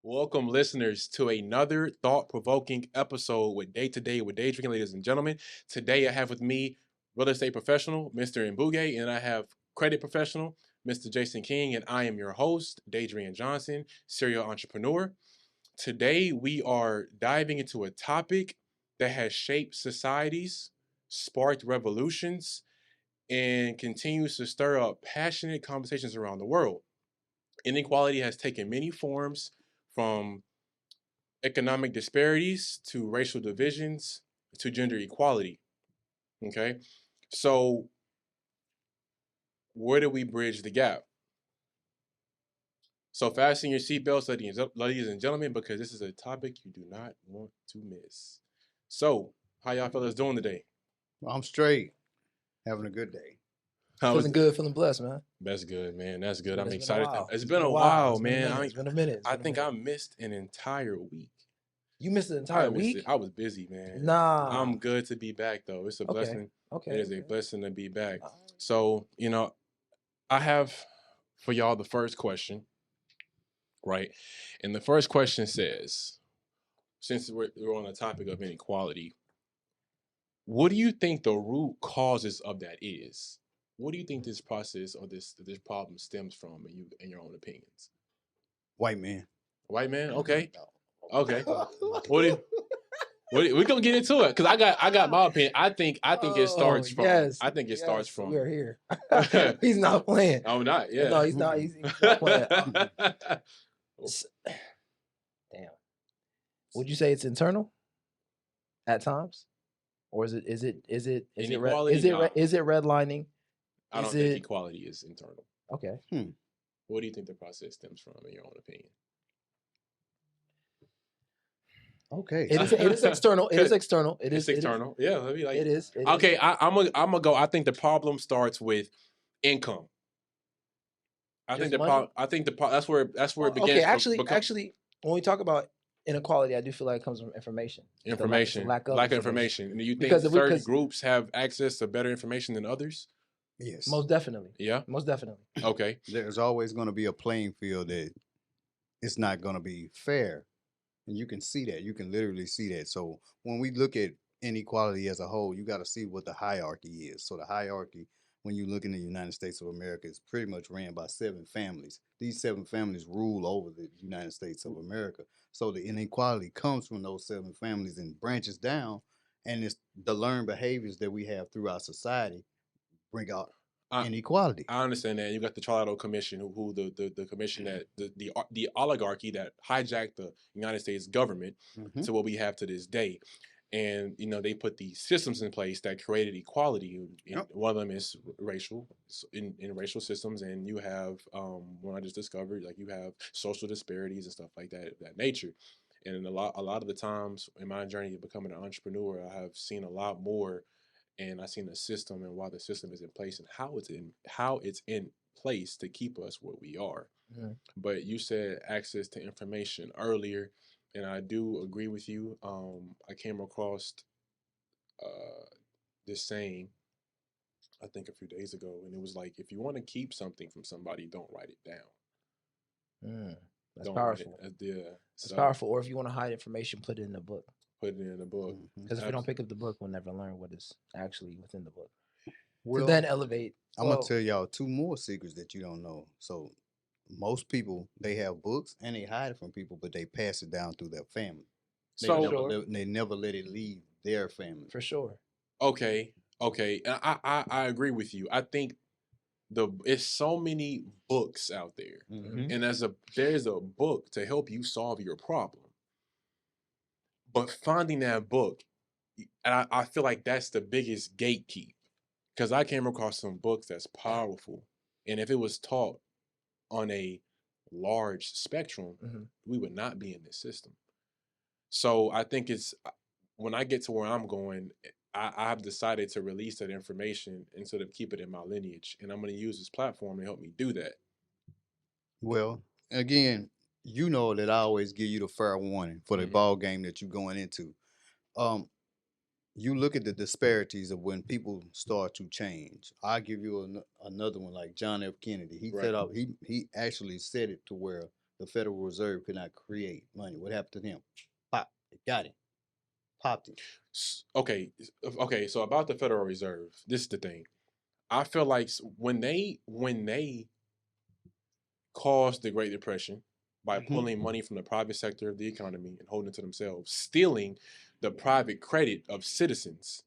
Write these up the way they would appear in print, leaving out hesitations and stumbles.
Welcome, listeners, to another thought-provoking episode with Day to Day with Daidrien, ladies and gentlemen. Today, I have with me real estate professional, Mr. Mbuge, and I have credit professional, Mr. Jason King, and I am your host, Daidrien Johnson, serial entrepreneur. Today, we are diving into a topic that has shaped societies, sparked revolutions, and continues to stir up passionate conversations around the world. Inequality has taken many forms, from economic disparities to racial divisions to gender equality. Okay. So, where do we bridge the gap? So, fasten your seatbelts, ladies and gentlemen, because this is a topic you do not want to miss. So, how y'all fellas doing today? I'm straight, having a good day. How was Feeling good, feeling blessed, man. That's good, man. That's good. I'm It's been a excited. while. It's been a while, It's been a man. minute. It's been a minute. I think I missed an entire week. You missed the I entire missed week? it. I was busy, man. Nah. I'm good to be back, though. It's a Okay. blessing. Okay. It is a blessing to be back. All right. So, I have for y'all the first question, right? And the first question says, since we're on the topic of inequality, what do you think the root causes of that is? What do you think this process or this problem stems from, in your own opinions? White man. White man, okay, okay. What do you? We're gonna get into it because I got my opinion. I think it starts from. Yes. I think it starts from. We're here. He's not playing. I'm not. Yeah. No, he's not. He's not playing. Damn. Would you say it's internal at times, or is it Inequality? No. is it redlining? I don't think equality is internal. Okay. What do you think the process stems from, in your own opinion? Okay. It is external. It is external. It's external. Yeah, let me It is. Okay, I'm gonna go. I think the problem starts with income. I think the problem. I think that's where it begins. Okay, actually, when we talk about inequality, I do feel like it comes from information. Lack of information. And do you think certain groups have access to better information than others? Yes. Most definitely. Yeah. Most definitely. Okay. There's always going to be a playing field that it's not going to be fair. And you can see that. You can literally see that. So when we look at inequality as a whole, you got to see what the hierarchy is. So the hierarchy, when you look in the United States of America, is pretty much ran by 7 families. These 7 families rule over the United States of America. So the inequality comes from those 7 families and branches down. And it's the learned behaviors that we have through our society bring out inequality. I understand that. You got the Trilateral Commission, who the commission that the oligarchy that hijacked the United States government to what we have to this day. And they put these systems in place that created equality. One of them is racial, in racial systems, and you have one I just discovered, like you have social disparities and stuff like that nature. And a lot of the times in my journey of becoming an entrepreneur, I have seen a lot more, and I've seen the system and why the system is in place and how it's in place to keep us where we are. Mhm. But you said access to information earlier, and I do agree with you. I came across this saying, I think a few days ago, and it was like, if you want to keep something from somebody, don't write it down. That's powerful. It's powerful. Or if you want to hide information, put it in a book. Put it in the book. Because if we don't pick up the book, we'll never learn what is actually within the book. Well, to then elevate. I'm going to tell y'all 2 more secrets that you don't know. So most people, they have books and they hide it from people, but they pass it down through their family. They never let it leave their family. For sure. Okay. I agree with you. I think it's so many books out there, and there's a book to help you solve your problem. But finding that book, and I feel like that's the biggest gatekeep, because I came across some books that's powerful, and if it was taught on a large spectrum, we would not be in this system. So I think when I get to where I'm going, I've decided to release that information instead of keep it in my lineage, and I'm going to use this platform to help me do that. Well, again, you know that I always give you the fair warning for the ball game that you're going into. You look at the disparities of when people start to change. I'll give you another one, like John F. Kennedy. He actually said it to where the Federal Reserve could not create money. What happened to them? Pop, they got it, popped it. Okay. So about the Federal Reserve, this is the thing. I feel like when they caused the Great Depression by pulling money from the private sector of the economy and holding it to themselves, stealing the private credit of citizens,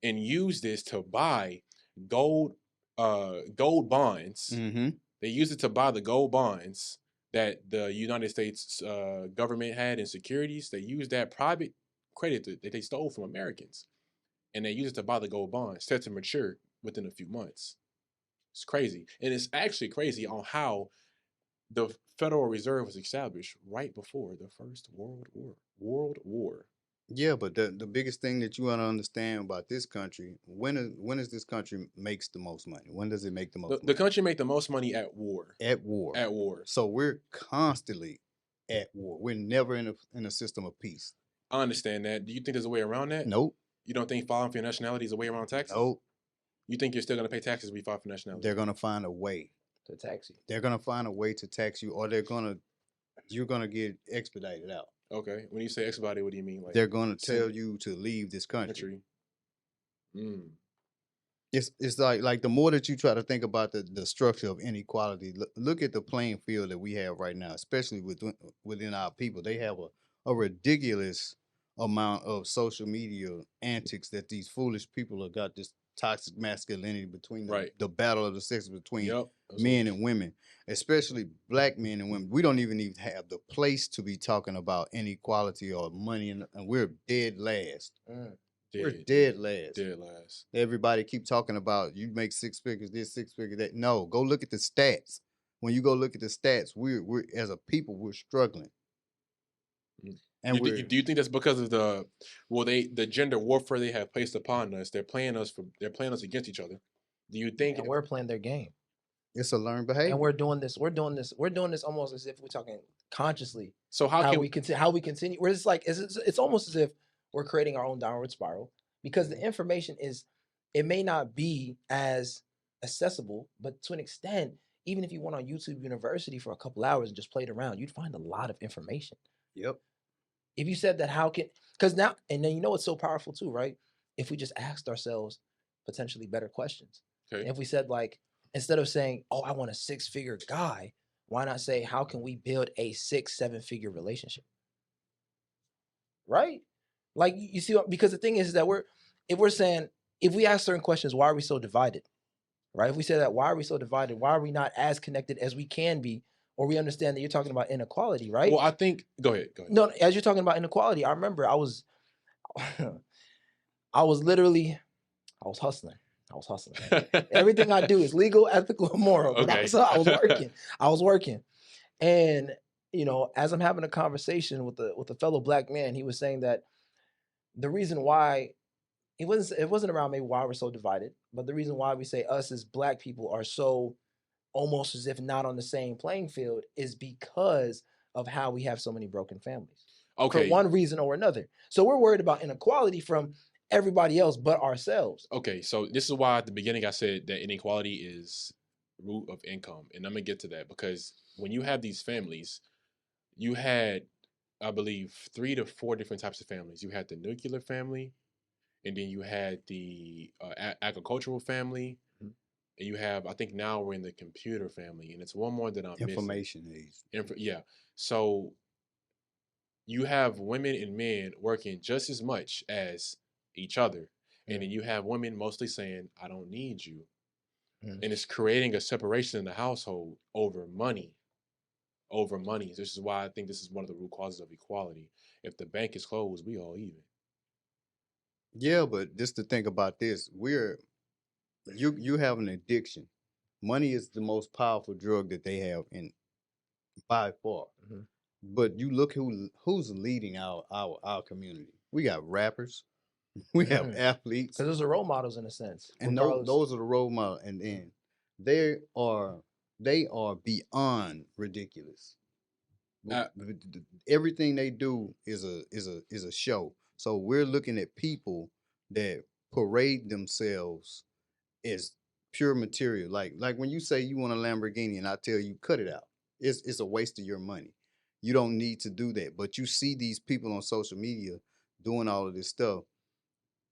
and used this to buy gold gold bonds. Mm-hmm. They used it to buy the gold bonds that the United States government had in securities. They used that private credit that they stole from Americans, and they used it to buy the gold bonds set to mature within a few months. It's crazy, and it's actually crazy on how the Federal Reserve was established right before the First World War. World War. Yeah, but the biggest thing that you want to understand about this country, when is this country makes the most money? When does it make the most The money? country made the most money at war. At war. At war. So we're constantly at war. We're never in a system of peace. I understand that. Do you think there's a way around that? Nope. You don't think filing for your nationality is a way around taxes? Nope. You think you're still going to pay taxes when you file for nationality? They're gonna find a way. To tax you. They're gonna find a way to tax you, or you're gonna get expedited out. Okay. When you say expedited, what do you mean? Like They're gonna tell you to leave this country. country. Mm. It's like the more that you try to think about the structure of inequality, look at the playing field that we have right now, especially within our people. They have a ridiculous amount of social media antics that these foolish people have got, this toxic masculinity between Right. the battle of the sexes between Yep. men and women, especially black men and women. We don't even have the place to be talking about inequality or money, and we're dead last. We're dead last. Dead last. Everybody keep talking about you make six figures, this 6 figures, that. No, go look at the stats. When you go look at the stats, we're as a people, we're struggling. And do you think that's because of the gender warfare they have placed upon us? They're playing us against each other. Do you think And we're playing their game. it's a learned behavior? And we're doing this almost as if we're talking consciously. so? How we continue? Where it's like it's almost as if we're creating our own downward spiral, because the information it may not be as accessible, but to an extent, even if you went on YouTube University for a couple hours and just played around, you'd find a lot of information. Yep. If you said that, because now, and then what's so powerful too, right? If we just asked ourselves potentially better questions. Okay. If we said, like, instead of saying, oh, I want a 6-figure guy, why not say, how can we build a 6-7-figure relationship? Right? Like, you see, because the thing is that if we ask certain questions, why are we so divided? Right? If we say that, why are we so divided? Why are we not as connected as we can be? Or we understand that you're talking about inequality, right? Well, I think, go ahead. No, as you're talking about inequality, I remember I was hustling. Everything I do is legal, ethical, and moral. But Okay. I was working. And, as I'm having a conversation with a fellow black man, he was saying that the reason why it wasn't around maybe why we're so divided, but the reason why we say us as black people are so almost as if not on the same playing field is because of how we have so many broken families. Okay. For one reason or another. So we're worried about inequality from everybody else but ourselves. Okay, so this is why at the beginning I said that inequality is root of income, and I'm gonna get to that because when you have these families, you had, I believe, 3 to 4 different types of families. You had the nuclear family, and then you had the agricultural family, and you have, I think now we're in the computer family, and it's one more that I'm information age. Yeah, so you have women and men working just as much as each other. And then you have women mostly saying, I don't need you. And it's creating a separation in the household over money. This is why I think this is one of the root causes of equality. If the bank is closed, we all even. Yeah, but just to think about this, you have an addiction. Money is the most powerful drug that they have in by far. But you look who's leading our community. We got rappers, we have athletes, because those are role models in a sense, and those are the role models. And then they are beyond ridiculous. Everything they do is a show. So we're looking at people that parade themselves as pure material. Like when you say you want a Lamborghini, and I tell you cut it out. It's a waste of your money. You don't need to do that. But you see these people on social media doing all of this stuff,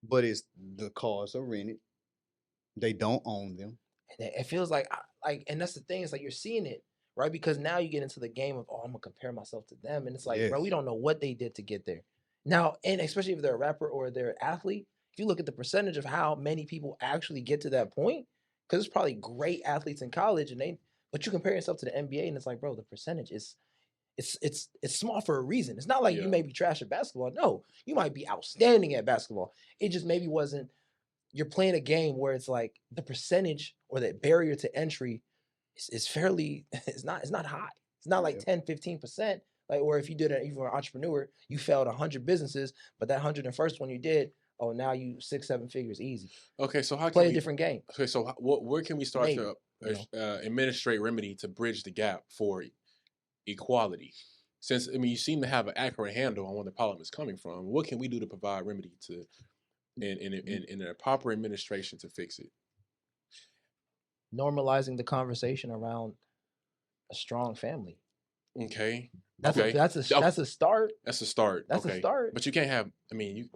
but it's the cars are rented. They don't own them. And it feels like and that's the thing. It's like you're seeing it, right? Because now you get into the game of, oh, I'm gonna compare myself to them, and it's like, bro, we Yes. don't know what they did to get there. Now, and especially if they're a rapper or they're an athlete, if you look at the percentage of how many people actually get to that point, because there's probably great athletes in college, but you compare yourself to the NBA, and it's like, bro, the percentage is it's small for a reason. It's not like you Yeah. may be trash at basketball. No, you might be outstanding at basketball. It just maybe wasn't. You're playing a game where it's like the percentage or that barrier to entry is fairly it's not high. It's not like Yeah. 10, 15%. Like, or if you did it, if you were an entrepreneur, you failed 100 businesses, but that 101st one you did, oh, now you 6, 7 figures easy. Okay, so how Play can a we? different game. Okay, so where can we start Maybe, to you know. administrate remedy to bridge the gap for equality? Since I mean, you seem to have an accurate handle on where the problem is coming from. What can we do to provide remedy to in a proper administration to fix it? Normalizing the conversation around a strong family. Okay. That's Okay. that's a start. That's a start. That's a Okay. start. But you can't have. I mean, you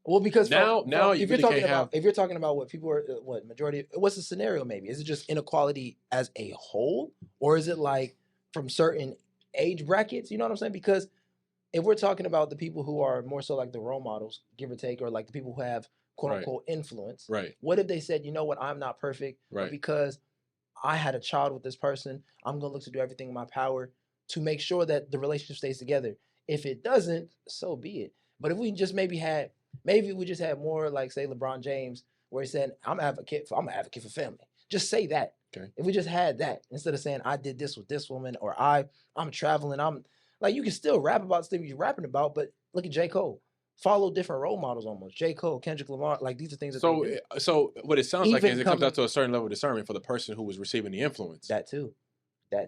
Well, because now if you you're really talking can't have. if you're talking about what people are what majority, what's the scenario? Maybe is it just inequality as a whole, or is it like from certain age brackets? You know what I'm saying? Because if we're talking about the people who are more so like the role models, give or take, or like the people who have quote Right. unquote influence, Right. what if they said, you know what, I'm not perfect, but Right. because I had a child with this person, I'm gonna look to do everything in my power to make sure that the relationship stays together. If it doesn't, so be it. But if we just maybe we just had more like say LeBron James, where he said, I'm an advocate for family. Just say that. Okay. If we just had that instead of saying I did this with this woman, or I'm traveling, I'm like, you can still rap about stuff you're rapping about, but look at J. Cole. Follow different role models almost. J. Cole, Kendrick Lamar, like these are things that they do. So what it sounds like is Even it comes coming out to a certain level of discernment for the person who was receiving the influence. that too.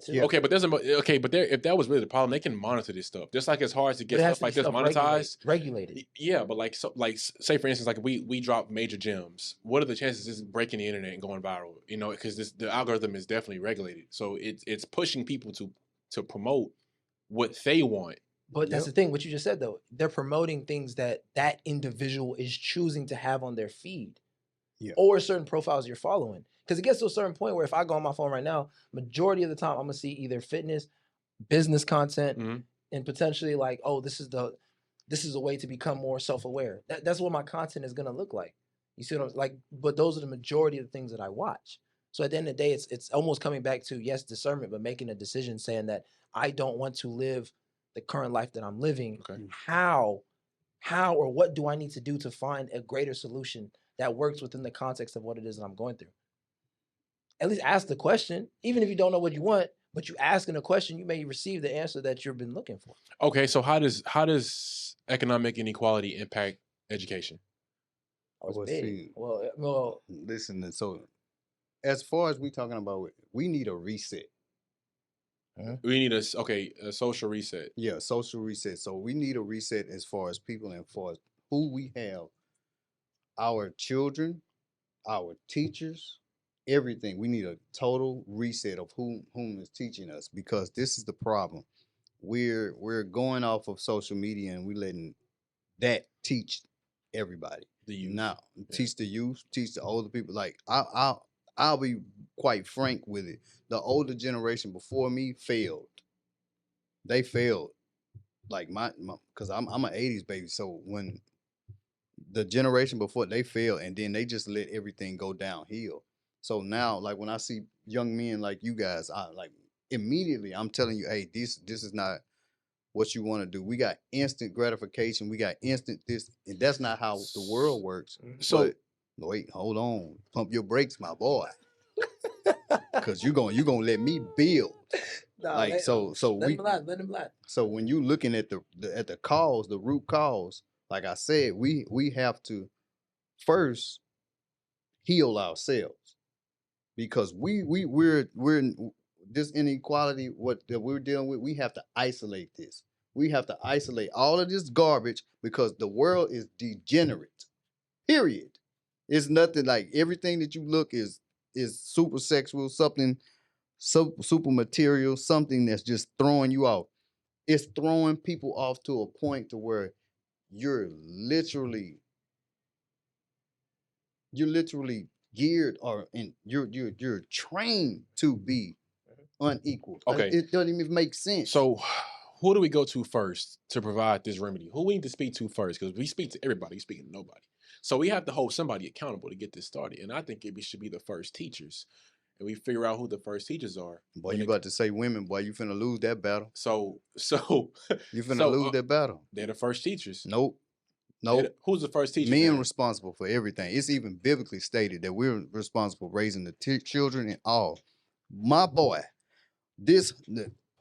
Yeah. Okay, but if that was really the problem, they can monitor this stuff. Just like it's hard to get But it has stuff to be like this monetized. regulated. Yeah, but say for instance, like we drop major gems. What are the chances this breaking the internet and going viral? You know, because the algorithm is definitely regulated, so it's pushing people to promote what they want. But that's Yep. the thing. What you just said though, they're promoting things that individual is choosing to have on their feed, Yeah. or certain profiles you're following. Because it gets to a certain point where if I go on my phone right now, majority of the time I'm gonna see either fitness, business content, Mhm. and potentially like, oh, this is a way to become more self-aware. That's what my content is gonna look like. You see what I'm like? But those are the majority of the things that I watch. So at the end of the day, it's almost coming back to, yes, discernment, but making a decision saying that I don't want to live the current life that I'm living. Okay. How or what do I need to do to find a greater solution that works within the context of what it is that I'm going through? At least ask the question, even if you don't know what you want, but you asking a question, you may receive the answer that you've been looking for. Okay, so how does economic inequality impact education? Oh, it's Well, big. see, Well, listen. So, as far as we talking about, we need a reset. We need a social reset. Yeah, social reset. So we need a reset as far as people and far as who we have, our children, our teachers, everything. We need a total reset of whom is teaching us, because this is the problem. We're going off of social media and we letting that teach everybody. The youth. Now, Yeah. teach the youth, teach the older people. Like I'll be quite frank with it. The older generation before me failed. They failed. Like my because I'm an '80s baby. So when the generation before, they failed, and then they just let everything go downhill. So now, like when I see young men like you guys, I like immediately I'm telling you, hey, this is not what you want to do. We got instant gratification. We got instant this, and that's not how the world works. So But wait, hold on, pump your brakes, my boy, because you gonna let me build. nah, Like so let we him lie, let him lie. so when you looking at the cause, the root cause, like I said, we have to first heal ourselves, because we're this inequality what that we're dealing with. We have to isolate this. We have to isolate all of this garbage, because the world is degenerate. Period. It's nothing like everything that you look is super sexual, something super material, something that's just throwing you off. it's throwing people off to a point to where you're literally geared or you're trained to be unequal. Okay. It doesn't even make sense. So who do we go to first to provide this remedy? Who we need to speak to first? Because we speak to everybody, we speak to nobody. So we have to hold somebody accountable to get this started. And I think it should be the first teachers. And we figure out who the first teachers are. Boy, you about to say women, boy, you finna lose that battle. So you finna lose that battle. They're the first teachers. Nope. Who's the first teacher? Men responsible for everything. It's even biblically stated that we're responsible for raising the children and all. My boy,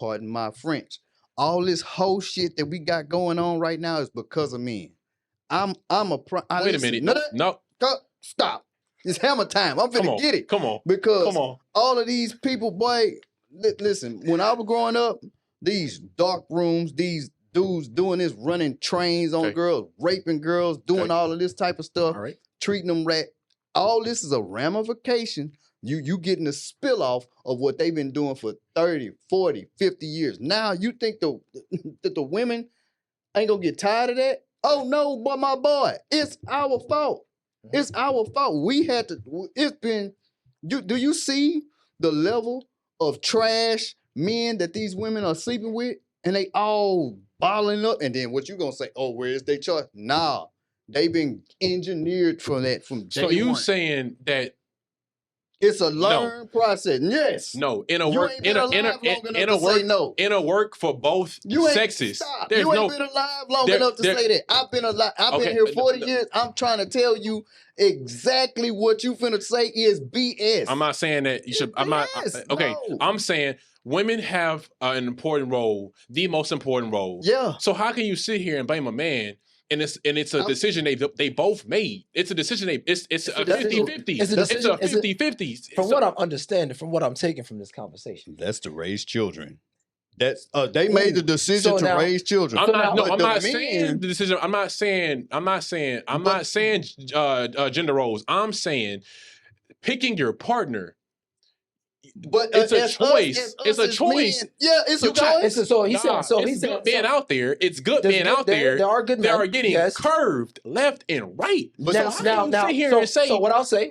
pardon my French, all this whole shit that we got going on right now is because of men. Wait a minute. No. Stop. It's hammer time. I'm finna get it. Come on. Because all of these people, boy, listen, when I was growing up, these dark rooms, these dudes doing this, running trains on girls, raping girls, doing all of this type of stuff, treating them right. All this is a ramification. You getting a spill off of what they've been doing for 30, 40, 50 years. Now you think that the women ain't gonna get tired of that? Oh no, but my boy, it's our fault. It's our fault. We had to, do you see the level of trash men that these women are sleeping with? And they all balling up. And then what you gonna say? Oh, where's their choice? Nah, they've been engineered from that from day So you one. saying that it's a learned process? Yes. No, in a work for both sexes. Stop. There's you ain't been alive long enough to say that. I've been alive. I've been here 40 years. I'm trying to tell you exactly what you finna say is BS. I'm not saying that you should. I'm not. Okay. No. I'm saying women have an important role, the most important role. Yeah. So how can you sit here and blame a man? And it's a decision they both made. It's a decision it's a 50-50. It's a 50-50. From what I'm understanding, from what I'm taking from this conversation. That's to raise children. That's they made the decision to raise children. I'm not saying the decision. I'm not saying gender roles. I'm saying picking your partner. But it's a choice. It's a choice. Men. Yeah, it's a choice. He's good being out there. It's good being out there. There are good men. They are getting curved left and right. But so what I'll say,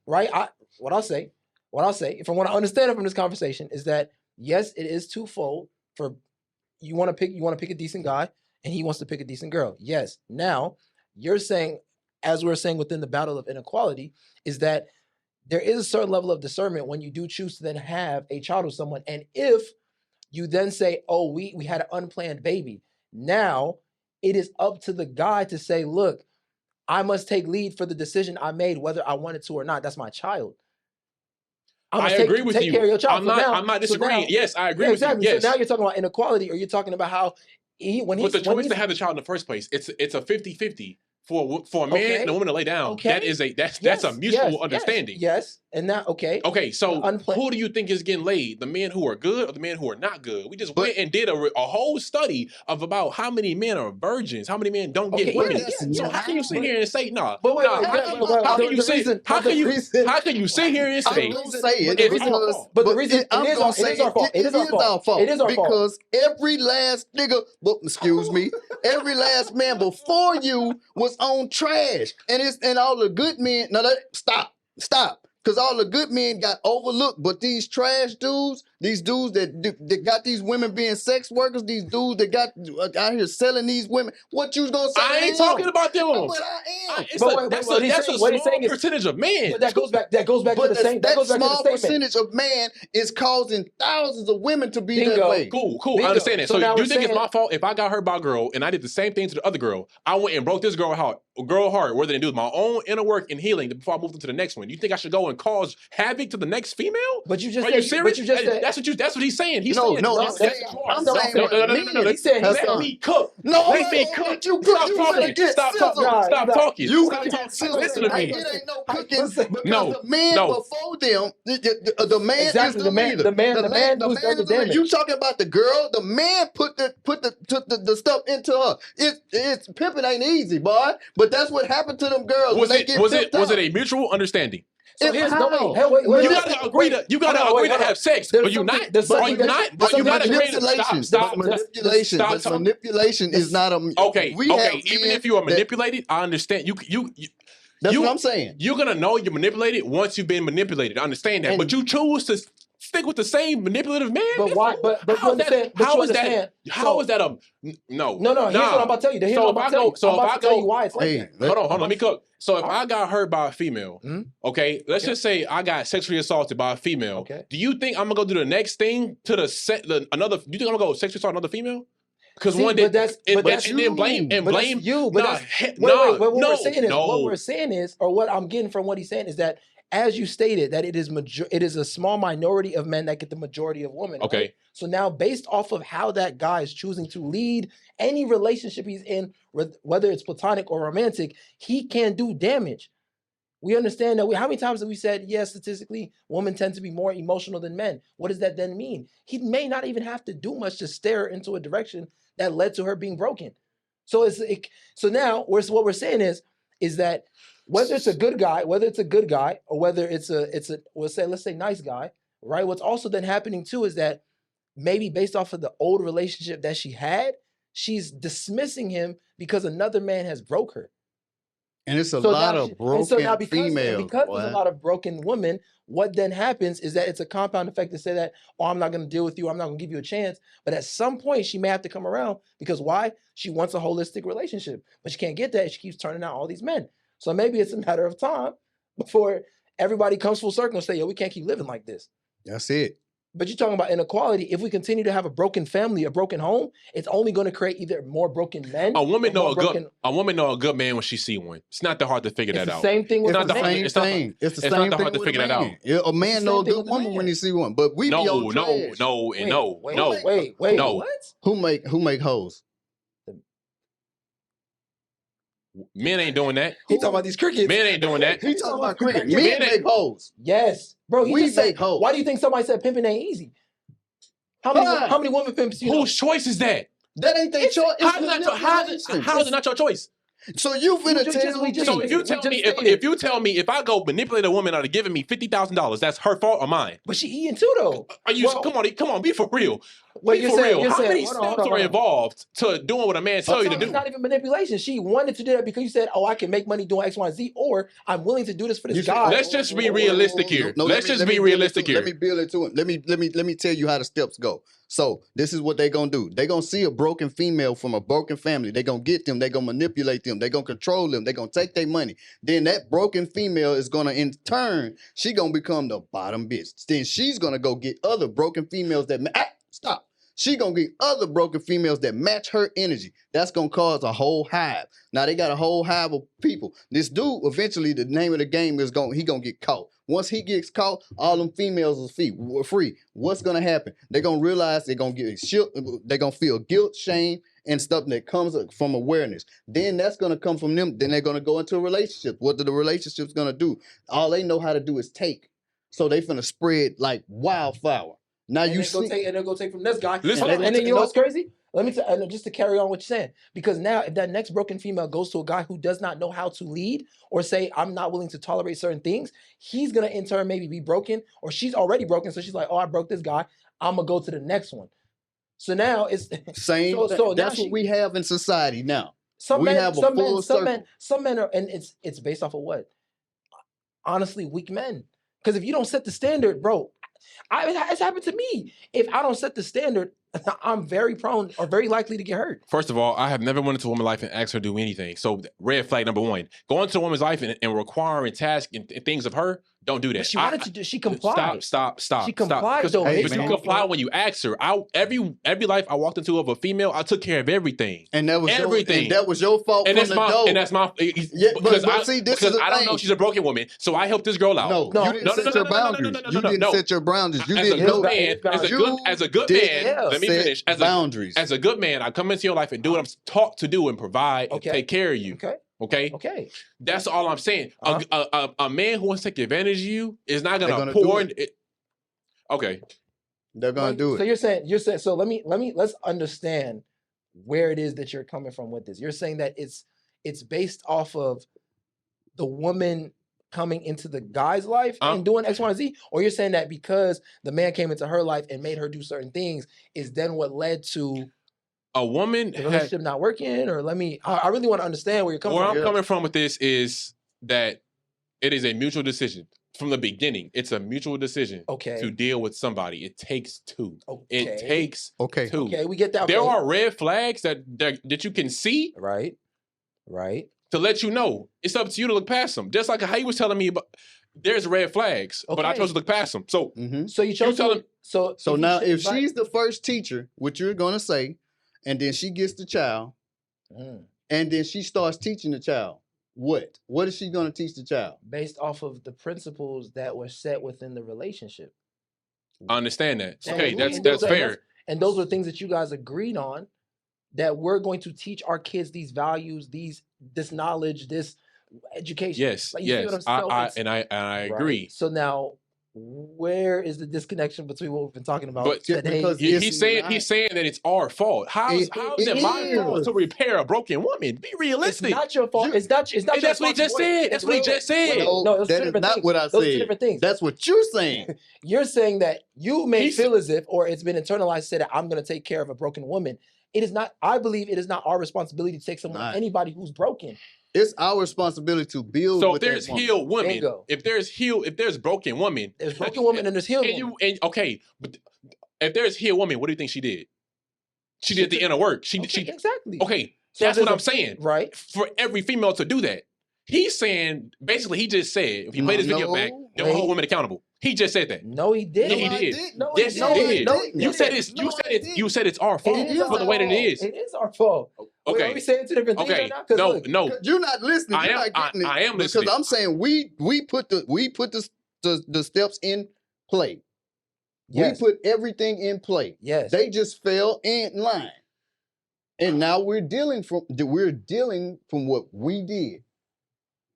right? What I'll say, from what I understand from this conversation is that yes, it is twofold. For you want to pick a decent guy, and he wants to pick a decent girl. Yes. Now you're saying, as we're saying within the battle of inequality, is that there is a certain level of discernment when you do choose to then have a child with someone. And if you then say, oh, we had an unplanned baby, now it is up to the guy to say, look, I must take lead for the decision I made, whether I wanted to or not. That's my child. I agree with you. Take care of your child. I'm not disagreeing. Yes, I agree with you. Yes. So now you're talking about inequality, or you're talking about how but the choice to have the child in the first place, it's a 50-50. For a man and a woman to lay down, that's a mutual understanding. Yes, and that Okay, so who do you think is getting laid? The men who are good or the men who are not good? We just went and did a whole study of about how many men are virgins, how many men don't get women. So how can you sit here and say no? How can you sit here and say it? But the reason it is our fault. It is our fault. It is our fault because every last nigga, every last man before you was on trash, and all the good men. No, stop. Because all the good men got overlooked, but these trash dudes, these dudes that got these women being sex workers, these dudes that got out here selling these women, what you gonna say? I ain't talking about them. But I am. That's a small percentage of men. But that goes back to the same. That small percentage of man is causing thousands of women to be that way. Cool. I understand that. So you think it's my fault if I got hurt by a girl and I did the same thing to the other girl? I went and broke this girl heart rather than do my own inner work and healing before I moved into the next one. You think I should go and cause havoc to the next female? But you just Are you serious? That's what he's saying. He's saying no. He said let me cook. Let me cook. Stop talking. You listen to me. It ain't no cooking because the man before them, the man is the leader. The man who's done the damage. You talking about the girl? The man put the stuff into her. It's pimping ain't easy, boy. But that's what happened to them girls. Was it a mutual understanding? So If here's how? no wait. Hell, wait, You wait. gotta agree to have sex. There's Are you something- not? there's Are something you that- not? there's But something you gotta that- agree to manipulation. stop. But manipulation is not a. Okay, we okay. have Even men if you are that- manipulated, I understand. That's what I'm saying. You're gonna know you're manipulated once you've been manipulated. I understand that, And- but you choose to stick with the same manipulative man. But why? But you understand? But you understand? How is that a no? No. Here's what I'm about to tell you. Here's what I'm about to tell you. I'm about to tell you why it's like Hey, that. Hold on, let me cook. So if I got hurt by a female, okay, let's just say I got sexually assaulted by a female. Okay. Do you think I'm gonna go do the next thing to another? Do you think I'm gonna go sexually assault another female? Because See, one but day, that's- but that's and then blame and But blame that's you. But nah, that's nah, what no, we're saying is, or what I'm getting from what he's saying is that, as you stated, that it is a small minority of men that get the majority of women. Okay. Right? So now, based off of how that guy is choosing to lead any relationship he's in, whether it's platonic or romantic, he can do damage. We understand that. How many times have we said, yes, statistically, women tend to be more emotional than men? What does that then mean? He may not even have to do much to steer into a direction that led to her being broken. So so now what we're saying is that whether it's a good guy, or whether it's a let's say nice guy, right? What's also then happening too is that maybe based off of the old relationship that she had, she's dismissing him because another man has broke her. And it's a lot of broken females. Because there's a lot of broken women, what then happens is that it's a compound effect to say that, oh, I'm not going to deal with you. I'm not going to give you a chance. But at some point, she may have to come around because why? She wants a holistic relationship. But she can't get that. She keeps turning out all these men. So maybe it's a matter of time before everybody comes full circle and say, yo, we can't keep living like this. That's it. But you're talking about inequality. If we continue to have a broken family, a broken home, it's only going to create either more broken men. A woman know a good man when she see one. It's not that hard to figure that out. Same thing with It's the same thing. It's the same thing with a man. A man know a good woman when he see one, but we be on trash. No. What? Who make hoes? Men ain't doing that. He talking about these crickets. Men ain't doing that. He talking about cricket. Men Men make hoes. Yes, bro. We make hoes. Why do you think somebody said pimping ain't easy? How many women pimps you know? Whose choice is that? That ain't their choice. How is it not your choice? So you finna tell me? So if you tell me if I go manipulate a woman out of giving me $50,000, that's her fault or mine? But she eating too though. Are you? Come on, be for real. Well, Be for real. How many steps are involved to doing what a man tells you to do? It's not even manipulation. She wanted to do that because you said, "Oh, I can make money doing X, Y, and Z," or "I'm willing to do this for this guy." Let's just be realistic here. Let's just be realistic here. Let me build it to him. Let me tell you how the steps go. So this is what they gonna do. They gonna see a broken female from a broken family. They gonna get them. They gonna manipulate them. They gonna control them. They gonna take their money. Then that broken female is gonna, in turn, she gonna become the bottom bitch. Then she's gonna go get other broken females that stop. She gonna get other broken females that match her energy. That's gonna cause a whole hive. Now they got a whole hive of people. This dude, eventually, the name of the game is he gonna get caught. Once he gets caught, all them females are free. What's gonna happen? They're gonna realize they're gonna get they're gonna feel guilt, shame, and stuff that comes from awareness. Then that's gonna come from them. Then they're gonna go into a relationship. What the relationship's gonna do? All they know how to do is take. So they finna spread like wildfire. Now and you see, and they'll go take from this guy. Listen, and then you know what's crazy? Let me tell just to carry on what you're saying. Because now, if that next broken female goes to a guy who does not know how to lead, or say, I'm not willing to tolerate certain things, he's gonna in turn maybe be broken, or she's already broken. So she's like, oh, I broke this guy. I'm gonna go to the next one. So now it's same. So that's what we have in society now. Some men are, and it's based off of what? Honestly, weak men. Because if you don't set the standard, bro. It's happened to me. If I don't set the standard, I'm very prone or very likely to get hurt. First of all, I have never went into a woman's life and asked her to do anything. So red flag number one. Going into a woman's life and requiring tasks and things of her, don't do that. But she wanted to do. She complied. Stop. She complied though. But you comply when you ask her. Every life I walked into of a female, I took care of everything. And that was everything. That was your fault from the door. And that's my. Yeah, because I don't know she's a broken woman, so I helped this girl out. No, you didn't set your boundaries. You didn't set your boundaries. You didn't know. As a good man, let me finish. Boundaries. As a good man, I come into your life and do what I'm taught to do and provide and take care of you. Okay. That's all I'm saying. A man who wants to take advantage of you is not gonna pour in it. Okay. They're gonna do it. So you're saying. So let's understand where it is that you're coming from with this. You're saying that it's based off of the woman coming into the guy's life Uh. and doing X, Y, and Z? Or you're saying that because the man came into her life and made her do certain things is then what led to A woman the relationship not working? Or I really want to understand where you're coming where from. I'm coming from with this is that it is a mutual decision. From the beginning, it's a mutual decision to deal with somebody. It takes two. It takes two. Okay, we get that. There are red flags that you can see. Right. To let you know, it's up to you to look past them. Just like how he was telling me about, there's red flags, but I chose to look past them. So, so you chose to. So now, if she's the first teacher, what you're gonna say, and then she gets the child, and then she starts teaching the child. What is she going to teach the child? Based off of the principles that were set within the relationship. I understand that. Okay, that's fair. And those are things that you guys agreed on, that we're going to teach our kids these values, this knowledge, this education. Yes, yes. I agree. Right? So now, where is the disconnection between what we've been talking about but today? Because he's saying that it's our fault. How is it my fault to repair a broken woman? Be realistic. It's not your fault. It's not. That's what he just said. That's what he just said. No, that is not what I said. Those are two different things. That's what you're saying. You're saying that you may feel as if, or it's been internalized, say that I'm going to take care of a broken woman. It is not. I believe it is not our responsibility to take anybody who's broken. It's our responsibility to build. So if there's healed women, if there's broken women, there's broken women and there's healed women. But if there's healed woman, what do you think she did? She did the inner work. She exactly. Okay, so that's what I'm saying. Right. For every female to do that, he's saying basically he just said if you play this video back, they'll hold women accountable. He just said that. No, he didn't. Yeah, he did. No, yes, he did. You said it's our fault for the way that it is. It is our fault. Okay. Are we saying two different things right now? No. You're not listening. I am listening. Because I'm saying we put the steps in play. Yes. We put everything in play. Yes. They just fell in line. And now we're dealing from what we did.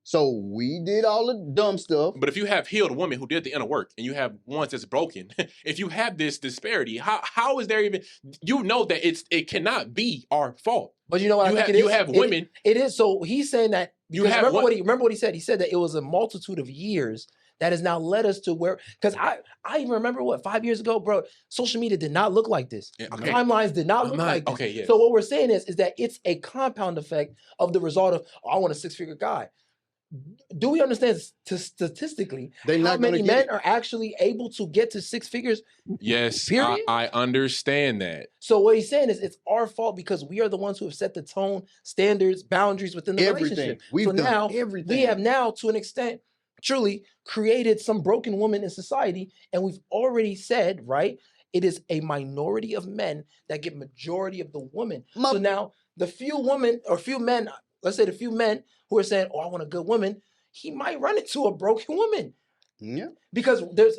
So we did all the dumb stuff. But if you have healed women who did the inner work and you have ones that's broken, if you have this disparity, how is there even, that it cannot be our fault. But you know what I think it is? You have women. It is. So he's saying that, remember what he said? He said that it was a multitude of years that has now led us to where, because I even remember 5 years ago, bro, social media did not look like this. Yeah, okay. Timelines did not look like this. Okay, yeah. So what we're saying is that it's a compound effect of the result of, I want a 6-figure guy. Do we understand statistically how many men are actually able to get to 6 figures? Yes, period? I understand that. So what he's saying is it's our fault because we are the ones who have set the tone, standards, boundaries within the relationship. We've done everything. We have now, to an extent, truly created some broken women in society, and we've already said, right, it is a minority of men that get majority of the women. So now the few men, let's say the few men who are saying, oh, I want a good woman, he might run into a broken woman. Yeah. Because there's,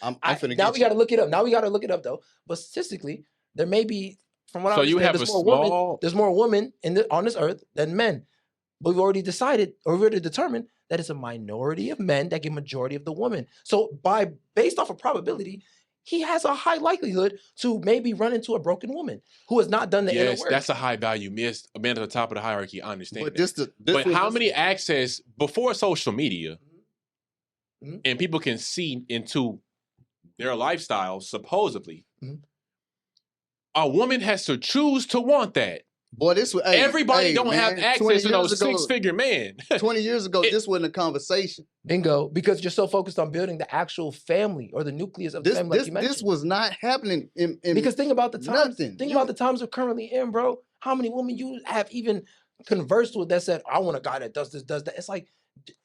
now we got to look it up. Now we got to look it up though. But statistically, there may be, from what I understand, there's more women on this earth than men. But we've already decided, or we've already determined that it's a minority of men that get majority of the women. So based off of probability, he has a high likelihood to maybe run into a broken woman who has not done the inner work. Yes, that's a high value. A man at the top of the hierarchy, I understand but how many access before social media and people can see into their lifestyle, supposedly, a woman has to choose to want that. Boy, everybody don't have access to those 6-figure men. 20 years ago, this wasn't a conversation. Bingo, because you're so focused on building the actual family or the nucleus of the family, like you mentioned. This was not happening because think about the times. Nothing. Think about the times we're currently in, bro. How many women you have even conversed with that said, I want a guy that does this, does that. It's like,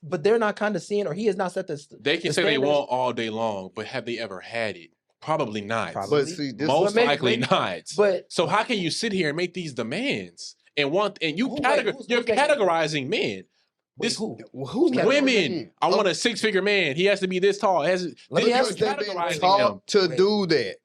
but they're not kind of seeing, or he has not set this. They can say they want all day long, but have they ever had it? Probably not. But see, most likely not. But so how can you sit here and make these demands and you're categorizing men? Who's women? I want a 6-figure man. He has to be this tall. Categorizing them to do that.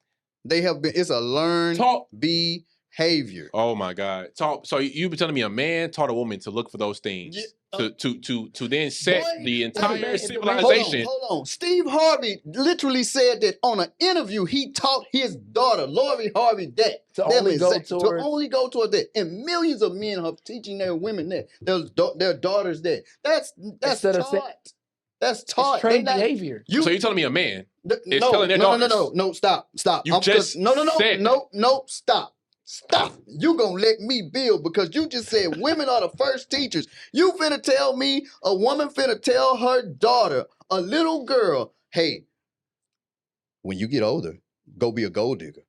They have been. It's a learned behavior. Oh my God! So you've been telling me a man taught a woman to look for those things. To then set the entire civilization. Hold on. Steve Harvey literally said that on an interview, he taught his daughter, Lori Harvey, that. To only go towards that. And millions of men are teaching their women that. Their daughters that. That's taught. That's taught. It's trained They not- behavior. So you're telling me a man is no, telling their no, daughters? no, stop. You just said No, stop. You gonna let me build because you just said women are the first teachers. You finna tell me a woman finna tell her daughter, a little girl, hey, when you get older, go be a gold digger.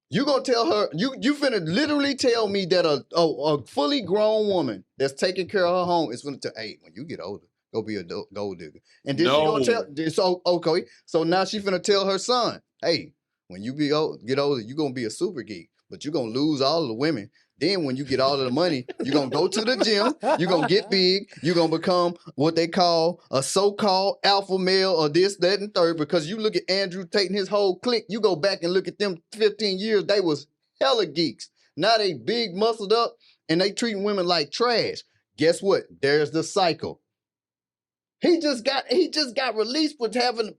You gonna tell her, you finna literally tell me that a fully grown woman that's taking care of her home is finna tell, hey, when you get older, go be a gold digger. And then she gonna tell, so okay, so now she finna tell her son, hey, when you get older, you gonna be a super geek, but you gonna lose all of the women. Then when you get all of the money, you're gonna go to the gym, you're gonna get big, you're gonna become what they call a so-called alpha male or this, that, and third, because you look at Andrew Tate and his whole clique, you go back and look at them 15 years, they was hella geeks. Now they big, muscled up, and they treating women like trash. Guess what? There's the cycle. He just got released for trying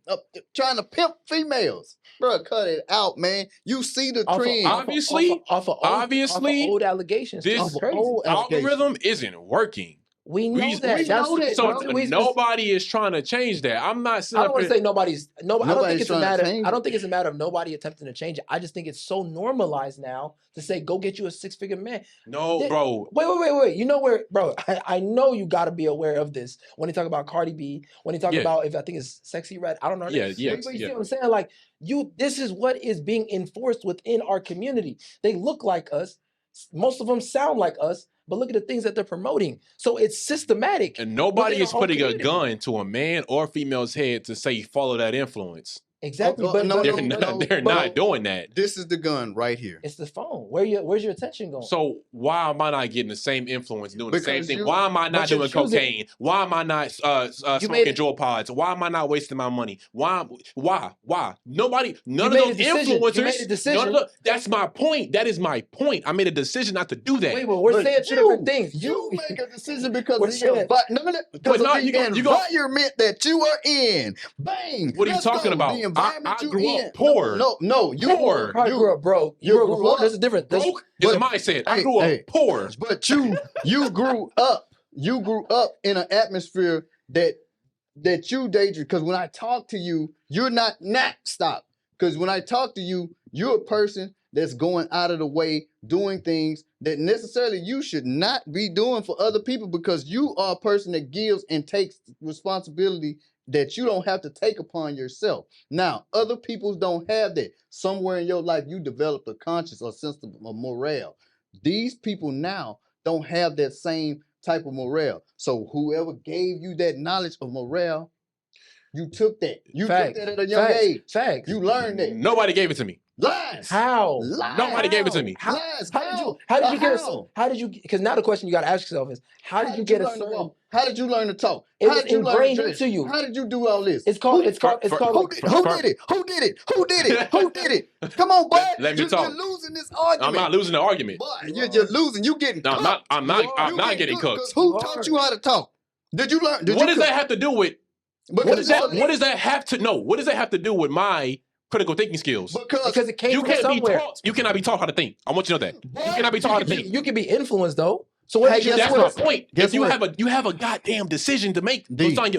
to pimp females. Bro, cut it out, man. You see the trend. Obviously, off of old allegations. This crazy. algorithm isn't working. We know that. So nobody is trying to change that. I'm not. I don't want to say nobody's. No, I don't think it's a matter. I don't think it's a matter of nobody attempting to change it. I just think it's so normalized now to say, "Go get you a 6-figure man." No, bro. Wait. You know where, bro? I know you got to be aware of this when you talk about Cardi B. When you talk about, if I think it's Sexy Red. I don't know. Yeah. You see what I'm saying? Like this is what is being enforced within our community. They look like us. Most of them sound like us. But look at the things that they're promoting. So it's systematic. And nobody is putting a gun to a man or female's head to say follow that influence. Exactly. They're not doing that. This is the gun right here. It's the phone. Where's your attention going? So why am I not getting the same influence doing the same thing? Why am I not doing cocaine? Why am I not smoking Joe pods? Why am I not wasting my money? Why? Nobody, none of those influencers. Look, that's my point. That is my point. I made a decision not to do that. Wait, but we're saying two different things. You make a decision because of the environment that you are in. Bang. What are you talking about? I grew up poor. No, you poor. I grew up broke. You grew up. There's a difference. Broke is a mindset. I grew up poor. But you grew up. You grew up in an atmosphere that you, Daidrien, because when I talk to you, you're not stop. Because when I talk to you, you're a person that's going out of the way, doing things that necessarily you should not be doing for other people because you are a person that gives and takes responsibility that you don't have to take upon yourself. Now, other people don't have that. Somewhere in your life, you developed a conscience or sense of morale. These people now don't have that same type of morale. So whoever gave you that knowledge of morale, you took that. You took that at a young age. Facts. You learned that. Nobody gave it to me. Lies. How? Lies. Nobody gave it to me. Lies. How did you get it? How did you? Because now the question you got to ask yourself is, how did you get a certain? How did you learn to talk? It was ingrained into you. How did you do all this? It's called. Who did it? Come on, bud. Let me talk. You're losing this argument. I'm not losing the argument. Boy, you're losing. You getting cooked. No, I'm not getting cooked. Who taught you how to talk? Did you learn? What does that have to do with? What does that have to? No. What does that have to do with my critical thinking skills? Because it came from somewhere. You cannot be taught how to think. I want you to know that. You cannot be taught how to think. You can be influenced though. So what? That's my point. If you have a goddamn decision to make, let me talk.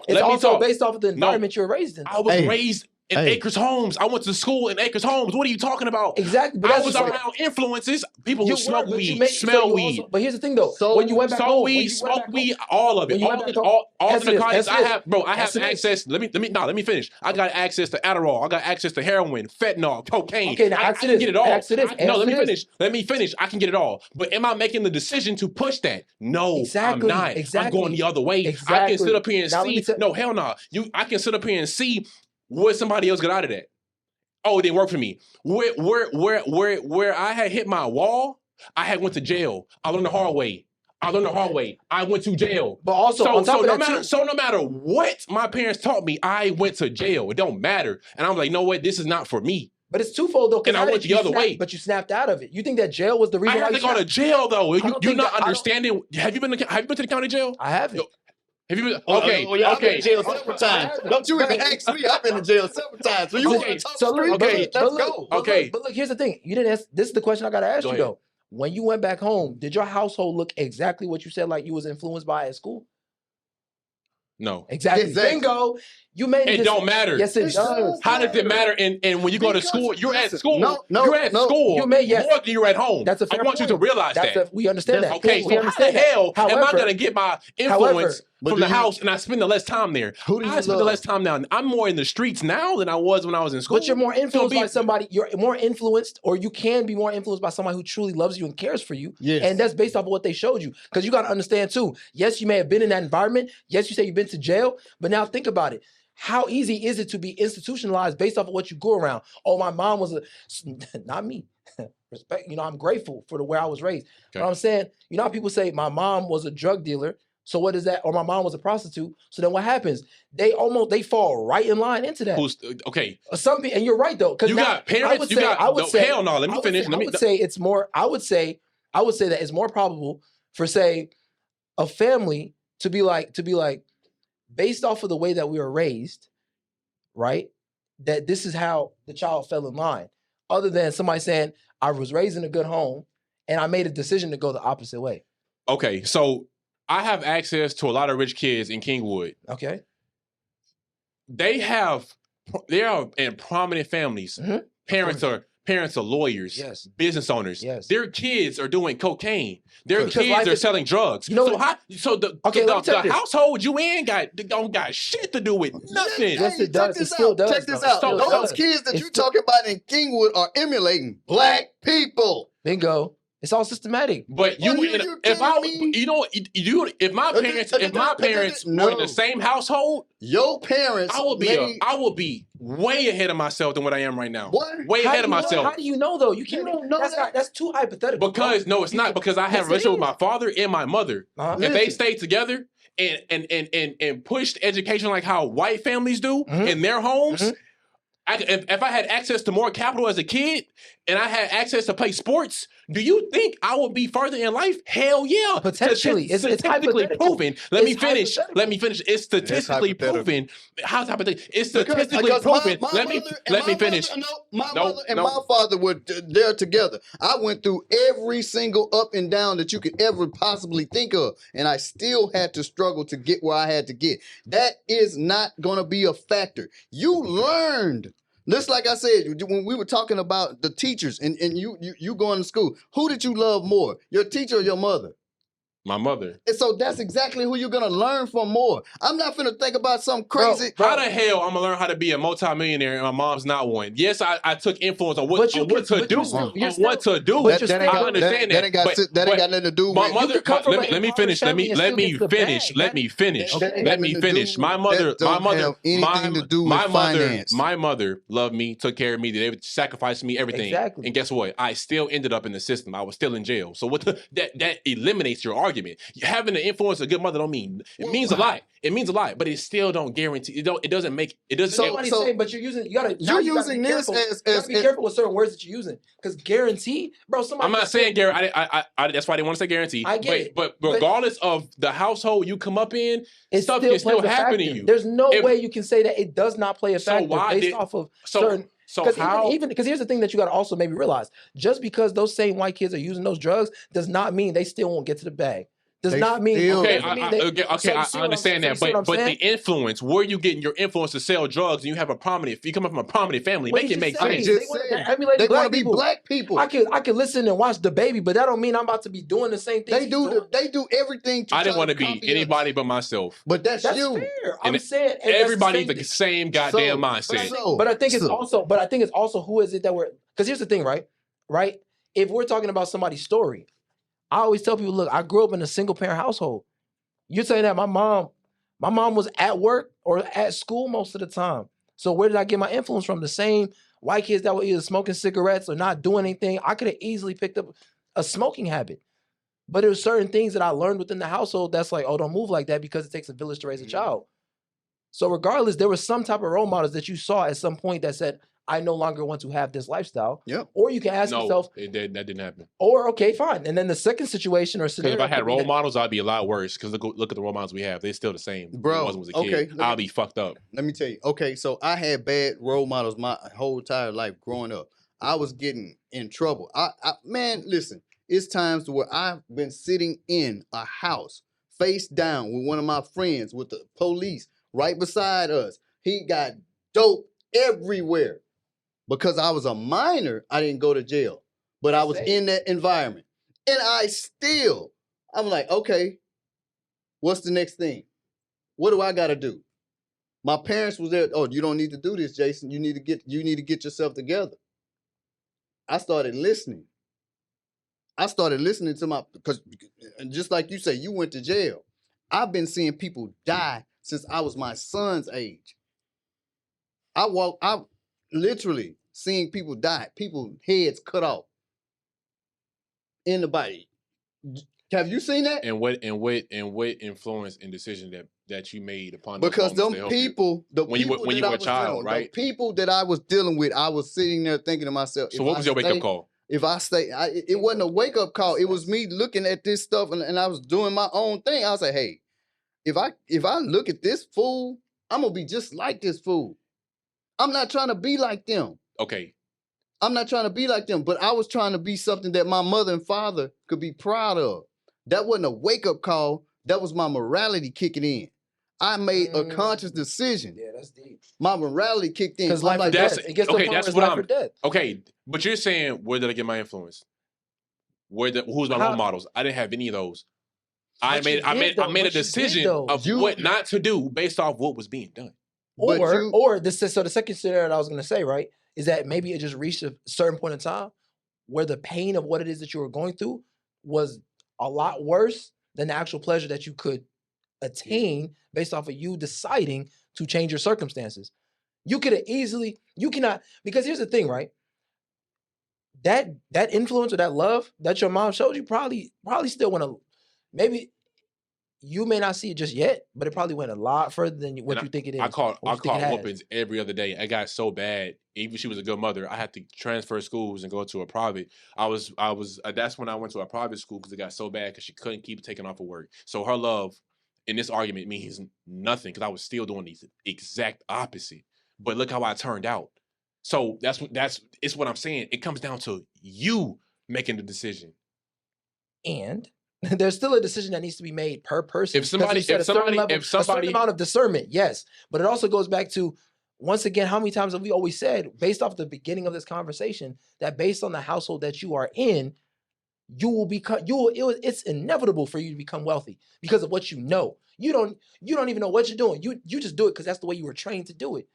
It's also based off of the environment you're raised in. I was raised in Acres Homes. I went to school in Acres Homes. What are you talking about? Exactly. But I was around influences. People who smoke weed, smell weed. But here's the thing, though. When you went back home, smoke weed, all of it. All the narcotics I have, bro. I have access. Let me finish. I got access to Adderall. I got access to heroin, fentanyl, cocaine. Okay, now I can get it all. No, let me finish. Let me finish. I can get it all. But am I making the decision to push that? No, I'm not. I'm going the other way. I can sit up here and see. No, hell no. I can sit up here and see what somebody else got out of that. Oh, it didn't work for me. Where I had hit my wall, I had went to jail. I learned the hard way. I went to jail. But also, no matter what my parents taught me, I went to jail. It don't matter. And I'm like, no what? This is not for me. But it's twofold though. And I went the other way. But you snapped out of it. You think that jail was the reason why I had to go to jail though. You're not understanding. Have you been to the county jail? I haven't. Have you been? Okay. I've been to jail several times. Don't you even ask me. I've been to jail several times. So you want to talk street? Let's go. Okay. But look, here's the thing. You didn't ask. This is the question I got to ask you though. when you went back home, did your household look exactly what you said, like you was influenced by at school? No. Exactly. Bingo. You made it. Don't matter. Yes, it does. How does it matter? And when you go to school, you're at school. You're at school more than you're at home. That's a fair I want point. you to realize that. We understand that. Okay, so how the hell am I going to get my influence from the house and I spend the less time there? I spend the less time now. I'm more in the streets now than I was when I was in school. But you're more influenced by somebody. You're more influenced, or you can be more influenced by somebody who truly loves you and cares for you. Yes. And that's based off of what they showed you. Because you got to understand too. Yes, you may have been in that environment. Yes, you say you've been to jail. But now think about it. How easy is it to be institutionalized based off of what you go around? Oh, my mom was not me. Respect, I'm grateful for the way I was raised. Okay. But I'm saying, how people say my mom was a drug dealer. So what is that? Or my mom was a prostitute. So then what happens? They fall right in line into that. Okay. And you're right though. You got parents. Hell no. Let me finish. I would say it's more. I would say that it's more probable for, say, a family to be like based off of the way that we were raised, right? That this is how the child fell in line. Other than somebody saying, I was raised in a good home and I made a decision to go the opposite way. Okay, so I have access to a lot of rich kids in Kingwood. Okay. They are in prominent families. Mm-hmm. Parents are lawyers, yes. Business owners. Yes. Their kids are doing cocaine. Their kids are selling drugs. The household you in don't got shit to do with nothing. Yes, it does. It still does. Check this out. Those kids that you're talking about in Kingwood are emulating black people. Bingo. It's all systematic. But if my parents were in the same household, your parents, I will be way ahead of myself than what I am right now. What? Way ahead of myself. How do you know though? You don't know that. That's too hypothetical. Because no, it's not. Because I have a relationship with my father and my mother, and they stayed together and pushed education like how white families do in their homes. Mm-hmm. If I had access to more capital as a kid and I had access to play sports, do you think I would be further in life? Hell yeah. Potentially. It's statistically proven. Let me finish. It's statistically proven. How's hypothetical? It's statistically proven. Let me finish. My mother and my father were there together. I went through every single up and down that you could ever possibly think of, and I still had to struggle to get where I had to get. That is not going to be a factor. You learned. Just like I said, when we were talking about the teachers and you going to school, who did you love more, your teacher or your mother? My mother. And so that's exactly who you're going to learn from more. I'm not finna think about some crazy... How the hell I'm going to learn how to be a multimillionaire and my mom's not one? Yes, I took influence on what to do. I understand that. That ain't got nothing to do with... My mother... Let me finish. Let me finish. My mother... My mother loved me, took care of me. They sacrificed me, everything. Exactly. And guess what? I still ended up in the system. I was still in jail. So that eliminates your argument. Having the influence of a good mother don't mean it means a lot. It means a lot, but it still don't guarantee. It doesn't make. It doesn't. Somebody's saying, but you're using. You gotta be careful with certain words that you're using because guarantee, bro. I'm not saying guarantee. That's why they want to say guarantee. I get it. But regardless of the household you come up in, stuff can still happen to you. There's no way you can say that it does not play a factor based off of certain. Because here's the thing that you got to also maybe realize: just because those same white kids are using those drugs does not mean they still won't get to the bag. Does not mean I understand that, but the influence, where you getting your influence to sell drugs, and you have if you come up from a prominent family, make it make sense. They want to be black people. I could listen and watch The Baby, but that don't mean I'm about to be doing the same thing. They do everything. I didn't want to be anybody but myself. But that's you. Fair. I'm saying everybody's the same goddamn mindset. But I think it's also who is it that we're? Because here's the thing, right? Right? If we're talking about somebody's story. I always tell people, look, I grew up in a single parent household. You're saying that my mom was at work or at school most of the time. So where did I get my influence from? The same white kids that were either smoking cigarettes or not doing anything. I could have easily picked up a smoking habit. But there's certain things that I learned within the household that's like, oh, don't move like that because it takes a village to raise a child. So regardless, there was some type of role models that you saw at some point that said, I no longer want to have this lifestyle. Yep. Or you can ask yourself. That didn't happen. Or, okay, fine. And then the second situation or scenario. Because if I had role models, I'd be a lot worse. Because look at the role models we have. They're still the same. Bro, was a kid. I'll be fucked up. Let me tell you. Okay, so I had bad role models my whole entire life growing up. I was getting in trouble. Man, listen. it's times where I've been sitting in a house face down with one of my friends with the police right beside us. He got dope everywhere. Because I was a minor, I didn't go to jail. But I was in that environment. And I'm like, okay, what's the next thing? What do I gotta do? My parents was there. Oh, you don't need to do this, Jason. You need to get yourself together. I started listening. Because just like you say, you went to jail. I've been seeing people die since I was my son's age. I've literally seeing people die, people heads cut off in the body. Have you seen that? And what influence and decision that you made upon because them people, when you were a child, right? The people that I was dealing with, I was sitting there thinking to myself. So what was your wake up call? If I stay, it wasn't a wake up call. It was me looking at this stuff and I was doing my own thing. I was like, hey, if I look at this fool, I'm gonna be just like this fool. I'm not trying to be like them. Okay. I'm not trying to be like them, but I was trying to be something that my mother and father could be proud of. That wasn't a wake-up call. That was my morality kicking in. I made a conscious decision. Yeah, that's deep. My morality kicked in. Because life or death. It gets to the point where it's life or death. Okay, but you're saying, where did I get my influence? Who's my role models? I didn't have any of those. I made a decision of what not to do based off what was being done. So the second scenario that I was going to say, right, is that maybe it just reached a certain point in time where the pain of what it is that you were going through was a lot worse than the actual pleasure that you could attain based off of you deciding to change your circumstances. You could have easily, you cannot, because here's the thing, right? That influence or that love that your mom showed you probably still went maybe you may not see it just yet, but it probably went a lot further than what you think it is. I caught whoopings every other day. It got so bad. Even she was a good mother, I had to transfer schools and go to a private. That's when I went to a private school because it got so bad because she couldn't keep taking off of work. So her love in this argument means nothing because I was still doing the exact opposite. But look how I turned out. So it's what I'm saying. It comes down to you making the decision. And there's still a decision that needs to be made per person. If somebody, a certain amount of discernment, yes. But it also goes back to, once again, how many times have we always said, based off the beginning of this conversation, that based on the household that you are in, it's inevitable for you to become wealthy because of what you know. You don't even know what you're doing. You just do it because that's the way you were trained to do it.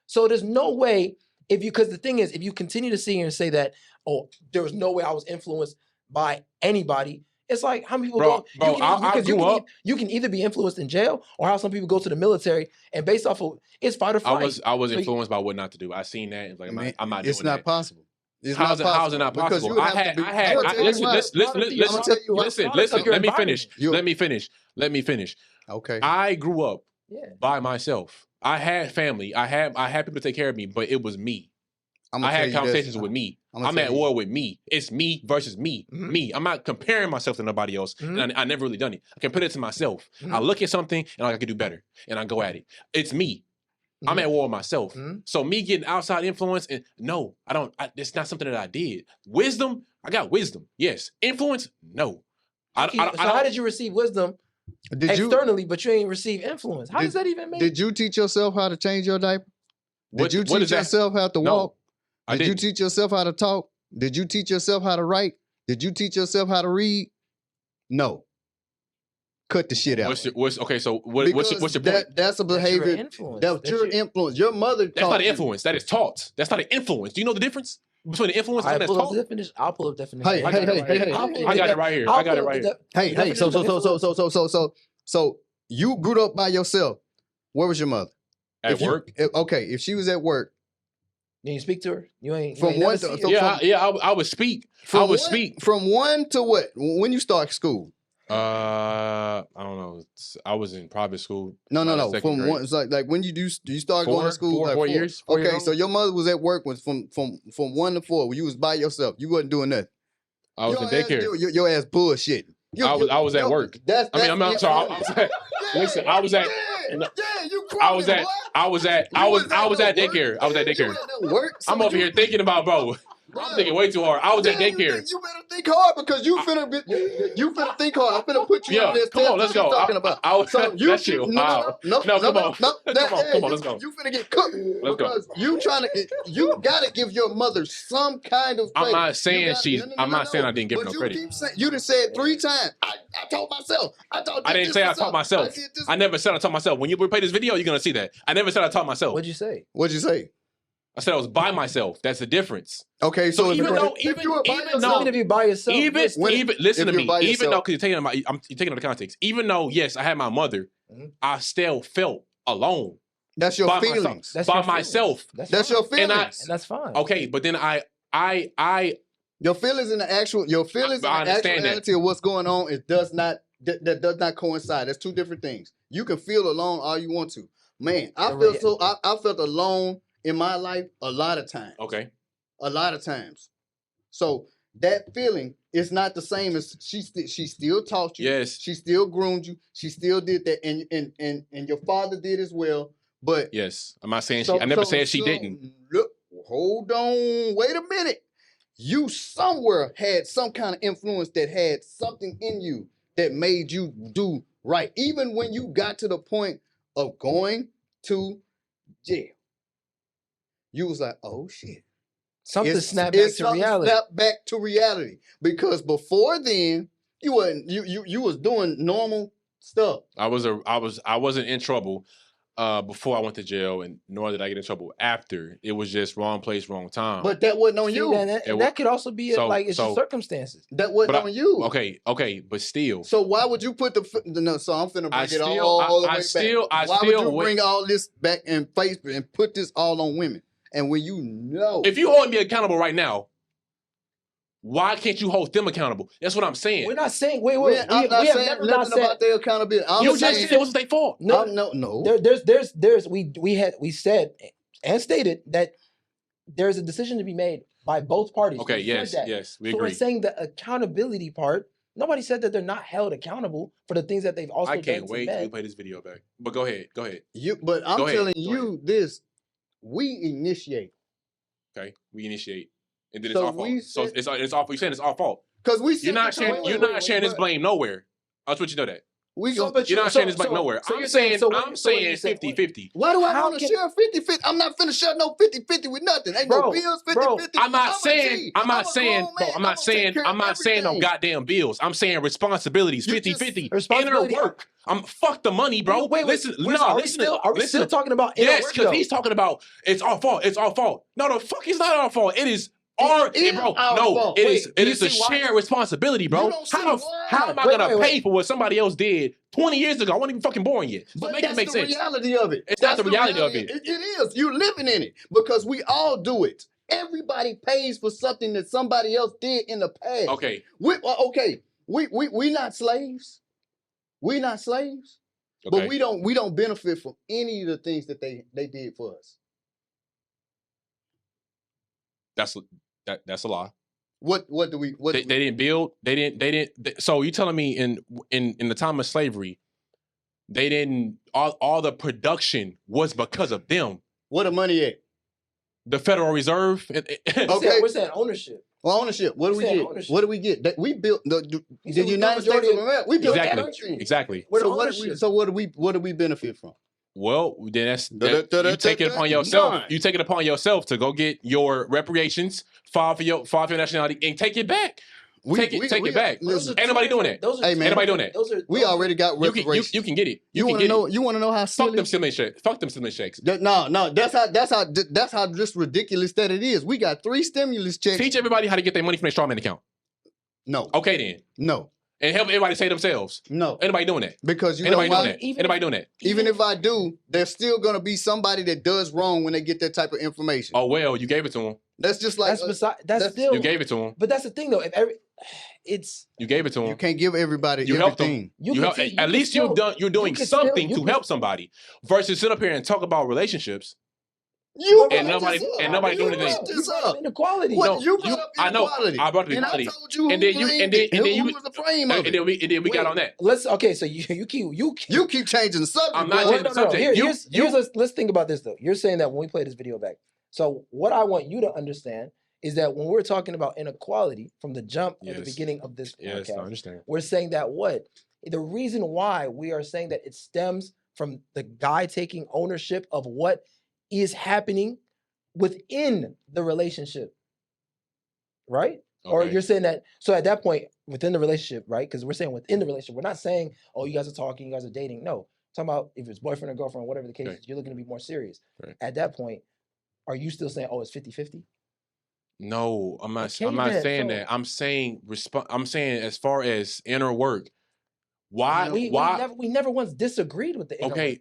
So there's no way, because the thing is, if you continue to sit here and say that, oh, there was no way I was influenced by anybody. It's like how many people you can either be influenced in jail or how some people go to the military and based off of it's fight or flight. I was influenced by what not to do. I seen that. It's like I'm not doing that. It's not possible. How's it not possible? Listen. Let me finish. Okay. I grew up by myself. I had family. I had people to take care of me, but it was me. I had conversations with me. I'm at war with me. It's me versus me. Mm-hmm. Me. I'm not comparing myself to nobody else. Mm-hmm. And I never really done it. I can put it to myself. Mm-hmm. I look at something and I can do better. And I go at it. It's me. Mm-hmm. I'm at war with myself. Mm-hmm. So me getting outside influence, and no, I don't. It's not something that I did. Wisdom, I got wisdom. Yes. Influence, no. How did you receive wisdom externally, but you ain't receive influence? How does that even make? Did you teach yourself how to change your diaper? Did you teach yourself how to walk? Did you teach yourself how to talk? Did you teach yourself how to write? Did you teach yourself how to read? No. Cut the shit out. What's your point? That's a behavior. That's your influence. Your mother. That's not an influence. That is taught. That's not an influence. Do you know the difference between the influence and that's taught? I'll pull up definition. Hey. I got it right here. Hey. So you grew up by yourself. Where was your mother? At work. Okay, if she was at work. Can you speak to her? I would speak. From 1 to what? When you start school? I don't know. I was in private school. No. From grade. 1, it's like when do you start going to school? 4 years. Okay, so your mother was at work from 1 to 4. When you was by yourself, you wasn't doing nothing. I was in daycare. Your ass bullshit. I was at work. I'm sorry. Listen, I was at daycare. I'm over here thinking about, bro. I'm thinking way too hard. I was at daycare. You better think hard because you finna think hard. I'm finna put you on this come test. on, let's go. Talking about. So you that shit. Wow. No, come on. come on, let's go. You finna get cooked because you gotta give your mother some kind of. I'm not saying I'm not saying I didn't give her no credit. You done said 3 times. I told myself. I didn't say I taught myself. I never said I taught myself. When you play this video, you're gonna see that. I never said I taught myself. What'd you say? I said I was by myself. That's the difference. Okay, so even if you're by yourself, listen to me. Even though, because you're taking the context. Even though, yes, I had my mother, I still felt alone. That's your feelings. By myself. That's your feelings, and that's fine. Okay, but then your feelings in the actual reality of what's going on, it does not that does not coincide. That's 2 different things. You can feel alone all you want to. Man, I felt alone in my life a lot of times. Okay. A lot of times. So that feeling is not the same as she still taught you. Yes. She still groomed you. She still did that, and your father did as well. But yes, I'm not saying I never said she didn't. Look, hold on, wait a minute. You somewhere had some kind of influence that had something in you that made you do right, even when you got to the point of going to jail. You was like, oh shit. Something snapped back to reality. Snapped back to reality. Because before then, you was doing normal stuff. I wasn't in trouble before I went to jail, and nor did I get in trouble after. It was just wrong place, wrong time. But that wasn't on you. That could also be it's just circumstances. That wasn't on you. Okay, but still. So why would you put so I'm finna bring it all the way back. Why would you bring all this back and put this all on women? And when you know, if you hold me accountable right now, why can't you hold them accountable? That's what I'm saying. We're not saying. I'm not saying nothing about their accountability. You just said it wasn't their fault. No. We said and stated that there's a decision to be made by both parties. Okay. Yes. We agree. So we're saying the accountability part. Nobody said that they're not held accountable for the things that they've also done. I can't wait till we play this video back. But go ahead. But I'm telling you this. We initiate. Okay, we initiate, and then it's our fault. So it's our fault. You're saying it's our fault because you're not sharing this blame nowhere. I just want you to know that. You're not sharing this blame nowhere. I'm saying 50-50. Why do I want to share 50-50? I'm not finna share no 50-50 with nothing. Ain't no bills 50-50. I'm not saying no goddamn bills. I'm saying responsibilities 50-50. Inner work. Fuck the money, bro. Listen. Are we still talking about inner work? Yes, because he's talking about it's our fault. It's our fault. No, the fuck is not our fault. It is. It is a shared responsibility, bro. How am I gonna pay for what somebody else did 20 years ago? I wasn't even fucking born yet. So make it make sense. That's the reality of it. It's not the reality of it. It is. You're living in it because we all do it. Everybody pays for something that somebody else did in the past. Okay. We not slaves. We not slaves. Okay. But we don't benefit from any of the things that they did for us. That's a lie. What do we? They didn't build. They didn't. So you telling me in the time of slavery, they didn't. All the production was because of them. Where the money at? The Federal Reserve. Okay, we're saying ownership. Well, ownership. What do we get? Ownership. What do we get? We built the United States of America. We built that country. Exactly. So what do we benefit from? Well, then you take it upon yourself. You take it upon yourself to go get your reparations, file for your nationality, and take it back. Take it back. Ain't nobody doing that. Ain't nobody doing that. We already got reparations. You can get it. You want to know how silly? Fuck them cinnamon shakes. Fuck them cinnamon shakes. No. That's how just ridiculous that it is. We got 3 stimulus checks. Teach everybody how to get their money from their strawman account. No. Okay then. No. And help everybody say themselves. No. Anybody doing that? Because anybody doing that? Even if I do, there's still gonna be somebody that does wrong when they get that type of information. Oh well, you gave it to them. That's just like that's still you gave it to them. But that's the thing though. You gave it to them. You can't give everybody you everything. Helped them. At least you're doing something to help somebody versus sit up here and talk about relationships. Nobody doing anything. Inequality. I know. I brought up inequality. And I told you and then was the frame of it. And then we got on that. So you keep changing the subject. I'm not changing the subject. Let's think about this though. You're saying that when we play this video back. So what I want you to understand is that when we're talking about inequality from the jump at the Yes. beginning of this Yes, I podcast, understand. we're saying that what? The reason why we are saying that it stems from the guy taking ownership of what is happening within the relationship, right? Or Okay. you're saying that, so at that point, within the relationship, right? Because we're saying within the relationship, we're not saying, oh, you guys are talking, you guys are dating. No, talking about if it's boyfriend or girlfriend, whatever the case Okay. is, you're looking to be more serious. Right. At that point, are you still saying, oh, it's 50-50? No, I'm not. Okay, I'm not then, saying so- that. I'm saying I'm saying as far as inner work. Why? We never once disagreed with the inner Okay, work.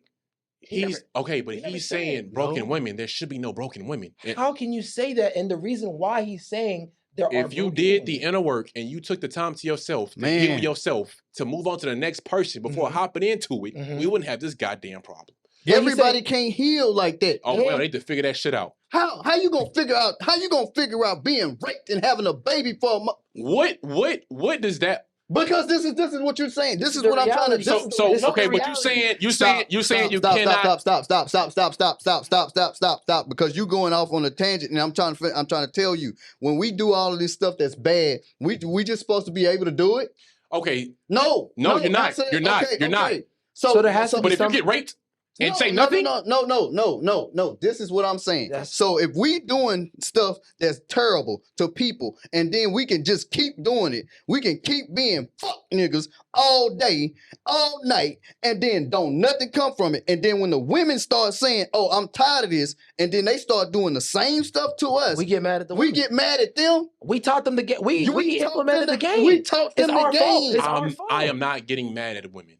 he's okay, but we never he's said it. saying broken No. women. There should be no broken women. How can you say that? And the reason why he's saying there are If you broken did the women. inner work and you took the time to yourself to heal Man. yourself to move on to the next person before Mhm. hopping into it, we Mhm. wouldn't have this goddamn problem. But he Everybody said- can't heal like that. Oh Yeah. well, they need to figure that shit out. How you gonna figure out being raped and having a baby for a What does that? because this is what you're saying. This is the what I'm trying to reality. do. So This is okay, the but reality. you saying you cannot. Stop. Because you going off on a tangent, and I'm trying to tell you, when we do all of this stuff that's bad, we just supposed to be able to do it. Okay, No, you're not. saying- You're not. okay, You're not. okay. So there has to But be if you get raped and say nothing, No. This is what I'm saying. That's- So if we doing stuff that's terrible to people, and then we can just keep doing it, we can keep being fuck niggas all day, all night, and then don't nothing come from it. And then when the women start saying, "Oh, I'm tired of this," and then they start doing the same stuff to us, we get mad at the we women. get mad at them. We taught them the game. We taught implemented them the game. We taught It's them the our fault. game. It's our fault. I am not getting mad at women.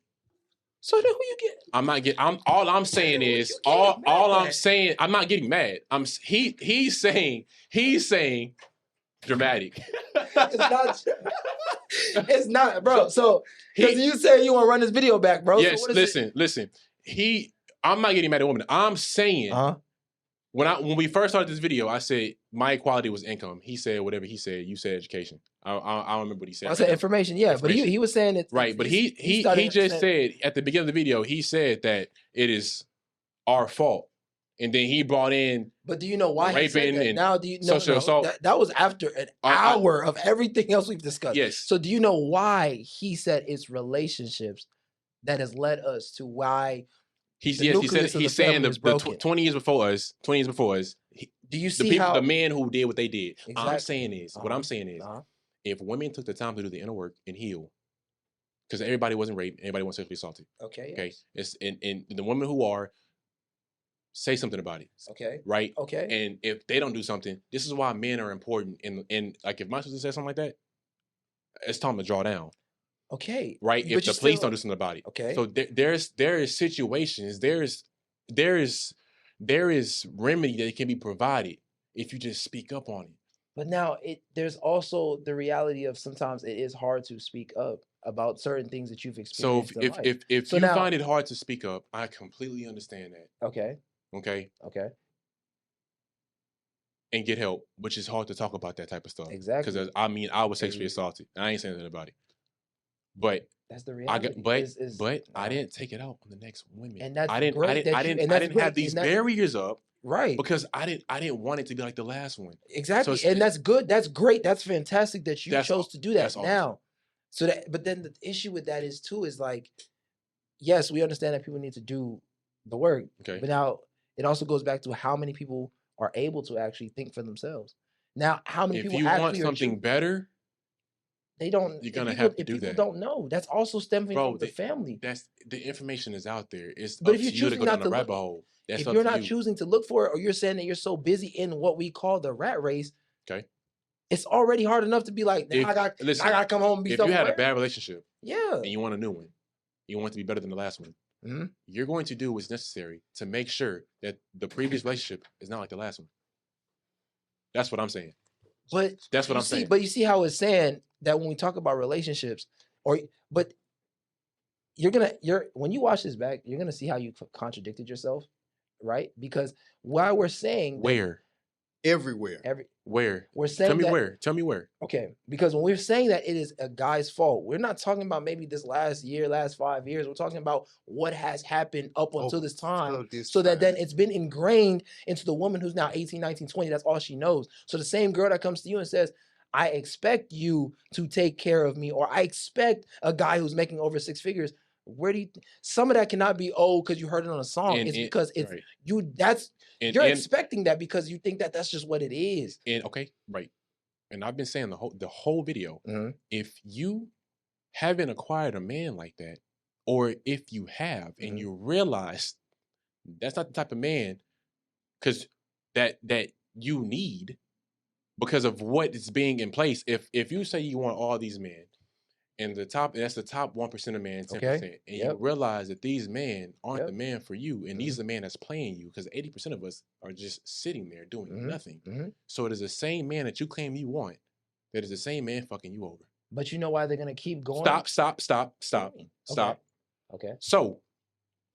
So then who you get? I'm not getting. All I'm saying is You can't get all mad I'm at. saying. I'm not getting mad. He's saying dramatic. It's not. It's not, bro. So because He- you say you want to run this video back, bro. Yes, So what is listen. I'm not getting mad at women. I'm saying Uh-huh. when we first started this video, I said my equality was income. He said whatever he said. You said education. I don't remember what he said. I said information, yeah, but he was saying it Right, but he started just saying- said at the beginning of the video, he said that it is our fault, and then he brought in. But do you know why he said raping that? and Now do you know? social assault. That was after an hour of everything else we've discussed. Yes. So do you know why he said it's relationships that has led us to why? He The said nucleus of the he's saying family is broken. 20 years before us. Do you The see people, how the men who did what they did. What Exactly. I'm saying is, Uh-huh. if women took the time to do the inner work and heal, because everybody wasn't raped, everybody wasn't sexually assaulted. Okay. Okay, yes. it's and the women who are, say something about it, Okay. right? Okay. And if they don't do something, this is why men are important. And like if my sister says something like that, it's time to draw down, Okay. right? But If you the police still- don't do something about it. Okay. So there is situations, there is remedy that can be provided if you just speak up on it. But now there's also the reality of sometimes it is hard to speak up about certain things that you've So experienced in life. if So you now- find it hard to speak up, I completely understand that. Okay. Okay, Okay. and get help, which is hard to talk about that type of stuff. Exactly. Because I mean, I was sexually Is- assaulted, and I ain't saying anything about it. But That's the I reality. got, but is- I didn't take it out on the next women. And that's I didn't, great I didn't, that I you- didn't, and I that's didn't have great, these and that- barriers up right. because I didn't want it to be like the last one. Exactly. it's- And that's good. That's great. That's fantastic that you That's chose all- to do that that's all I'm now. So that, but then the issue with that is too, is like, yes, we understand that people need to do the work, Okay, but now it also goes back to how many people are able to actually think for themselves. Now, how many if people you want actually are something better, they don't. you're if gonna people- have to if do people that. don't know. That's also stemming Bro, from the family. that's the information is out there. It's But up if to you're you to choosing go not down the to look- rabbit hole. That's If up you're to not you. choosing to look for it, or you're saying that you're so busy in what we call the rat race, Okay. it's already hard enough to be like, now Listen, I gotta come home and be if you had a self-aware. bad relationship Yeah. and you want a new one, you want it to be better than the last one, Mhm. you're going to do what's necessary to make sure that the previous relationship is not like the last one. That's what I'm saying. But That's what you I'm see, saying. But you see how it's saying that when we talk about relationships, but when you watch this back, you're gonna see how you contradicted yourself, right? Because while we're saying that Where? everywhere. Where? We're saying Tell me that, where. Tell me where. Okay, because when we're saying that it is a guy's fault, we're not talking about maybe this last year, last 5 years. We're talking about what has happened up until this time, so that then it's been ingrained into the woman who's now 18, 19, 20. That's all she knows. So the same girl that comes to you and says, I expect you to take care of me, or I expect a guy who's making over 6 figures. Where do you some of that cannot be because you heard it on a song? It's because it's right. you're expecting that because you think that that's just what it is. And okay, right. And I've been saying the whole video, if you haven't acquired a man like that, or if you have and you realize that's not the type of man because that you need because of what is being in place. If you say you want all these men, and that's the top 1% of men, 10%, and you realize that these men aren't the man for you, and these are the men that's playing you, because 80% of us are just sitting there doing nothing. So it is the same man that you claim you want that is the same man fucking you over. But you know why they're gonna keep going? Stop. Okay. So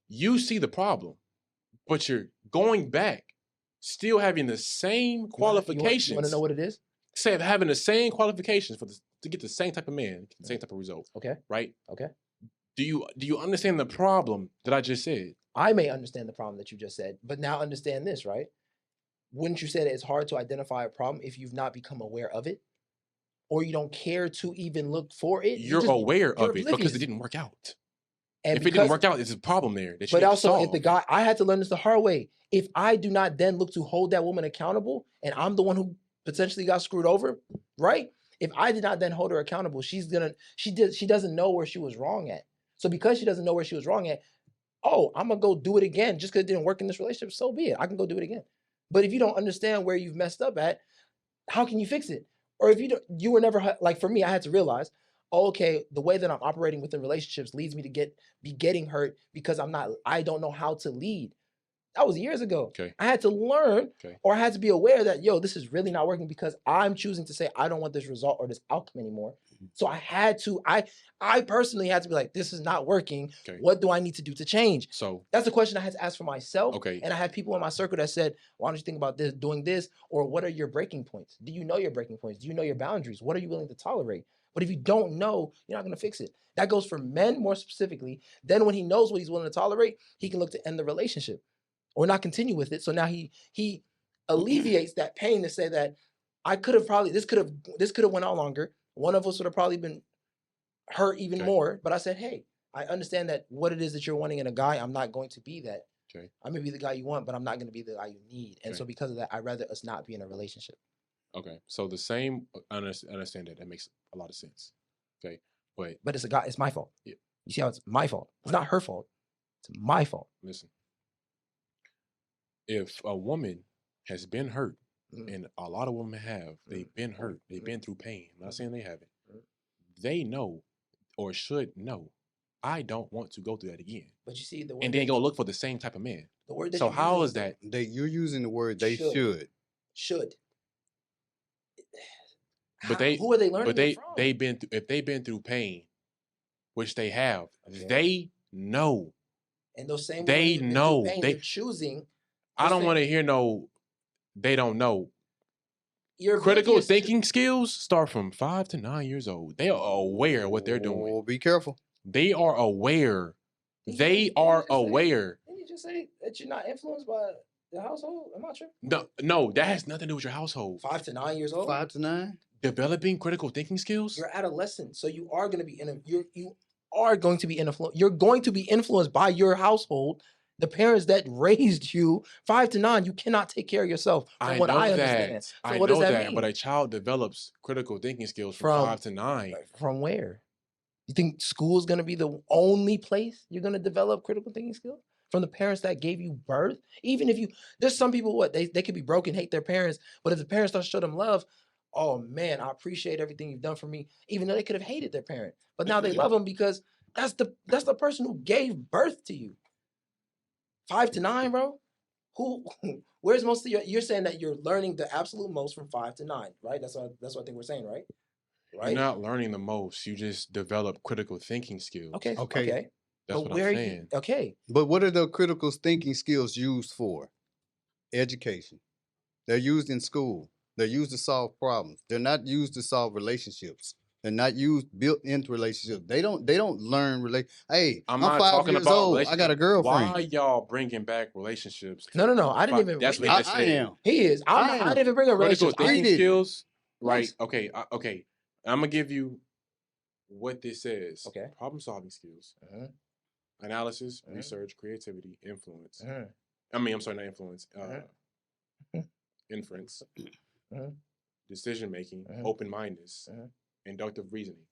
you see the problem, but you're going back, still having the same qualifications. You want to know what it is? Say having the same qualifications to get the same type of man, the same type of result. Okay. Right? Okay. Do you understand the problem that I just said? I may understand the problem that you just said, but now understand this, right? Wouldn't you say that it's hard to identify a problem if you've not become aware of it? Or you don't care to even look for it? You're aware of it because it didn't work out. And if it didn't work out, it's a problem there. But also, if the guy, I had to learn this the hard way. If I do not then look to hold that woman accountable, and I'm the one who potentially got screwed over, right? If I did not then hold her accountable, she doesn't know where she was wrong at. So because she doesn't know where she was wrong at, I'm gonna go do it again just because it didn't work in this relationship. So be it. I can go do it again. But if you don't understand where you've messed up at, how can you fix it? Or if you were never, like for me, I had to realize, okay, the way that I'm operating within relationships leads me to be getting hurt because I don't know how to lead. That was years ago. Okay. I had to learn, or I had to be aware that, this is really not working because I'm choosing to say, I don't want this result or this outcome anymore. So I personally had to be like, this is not working. Okay. What do I need to do to change? So that's the question I had to ask for myself. Okay. And I had people in my circle that said, why don't you think about this, doing this? Or what are your breaking points? Do you know your breaking points? Do you know your boundaries? What are you willing to tolerate? But if you don't know, you're not going to fix it. That goes for men more specifically. Then when he knows what he's willing to tolerate, he can look to end the relationship or not continue with it. So now he alleviates that pain to say that I could have this could have went on longer. One of us would have probably been hurt even more. But I said, hey, I understand that what it is that you're wanting in a guy, I'm not going to be that. Okay. I'm gonna be the guy you want, but I'm not gonna be the guy you need. And so because of that, I'd rather us not be in a relationship. Okay. So the same, I understand that. That makes a lot of sense. Okay. But it's my fault. Yeah. You see how it's my fault? It's not her fault. It's my fault. Listen. If a woman has been hurt, and a lot of women have, they've been hurt, they've been through pain. I'm not saying they haven't. They know or should know, I don't want to go through that again. But you see, and then go look for the same type of man. The word that so how is that? You're using the word they should. Should. But who are they learning from? If they've been through pain, which they have, they know. And those same they know they're choosing. I don't want to hear they don't know. Your critical thinking skills start from 5 to 9 years old. They are aware of what they're doing. Oh, be careful. They are aware. They are aware. Didn't you just say that you're not influenced by the household? Am I tripping? No, that has nothing to do with your household. 5 to 9 years old? 5 to 9? Developing critical thinking skills? You're adolescent, so you are going to be you are going to be influenced. You're going to be influenced by your household. The parents that raised you, 5 to 9, you cannot take care of yourself. From what I understand. So I what does know that that, mean? but a child develops critical thinking skills from 5 to 9. From where? You think school is going to be the only place you're going to develop critical thinking skills? From the parents that gave you birth? Even if there's some people, they could be broken, hate their parents, but if the parents don't show them love, oh man, I appreciate everything you've done for me, even though they could have hated their parent. But now they love them because that's the person who gave birth to you. 5 to 9, bro? Where's most of you're saying that you're learning the absolute most from 5 to 9, right? That's what I think we're saying, right? You're not learning the most. You just develop critical thinking skills. Okay. That's what I'm saying. Okay. But what are the critical thinking skills used for? Education. They're used in school. They're used to solve problems. They're not used to solve relationships. They're not used built into relationships. They don't learn Hey, I'm I'm not 5 talking years about old. I got a relationship. girlfriend. Why y'all bringing back relationships? No. I didn't even. That's what I, they I said. am. He is. I didn't even bring a Critical relationship. thinking didn't. skills, right? Yes. Okay, okay. I'm gonna give you what this says. Okay. Problem solving skills, Uh-huh. analysis, Uh-huh. research, creativity, influence. Uh-huh. I'm sorry, not influence. Uh-huh. Inference, Uh-huh. decision making, Uh-huh. open mindedness, Uh-huh. inductive reasoning.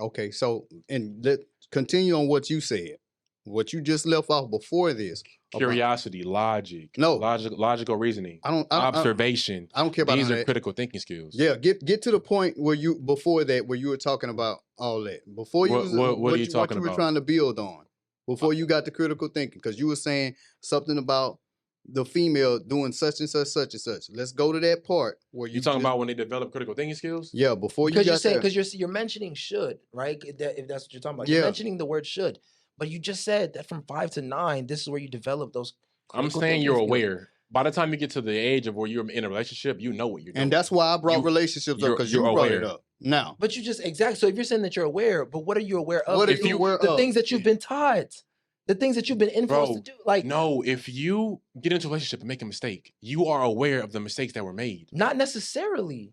Okay, so and let continue on what you said. What you just left off before this. Curiosity, logic, No. logical reasoning, I don't observation. I don't care about These none are of that. critical thinking skills. Yeah, get to the point where you before that where you were talking about all that. Before you What are you talking what you were about? trying to build on. Before you got the critical thinking, because you were saying something about the female doing such and such, such and such. Let's go to that part where You talking about when they develop critical thinking skills? Yeah, before you Because got you're saying there. because you're mentioning should, right? If that's what you're talking about, Yeah. you're mentioning the word should, but you just said that from 5 to 9, this is where you develop those. I'm critical saying thinking you're skills. aware. By the time you get to the age of where you're in a relationship, you know what you're doing. And that's why I brought You- relationships up, you're- because you you're brought it aware. up. Now, But you just exactly. So if you're saying that you're aware, but what are you aware of? what The are you thing- aware the of? things that you've been taught, the things that you've been influenced Bro, to do. Like no, if you get into a relationship and make a mistake, you are aware of the mistakes that were made. not necessarily.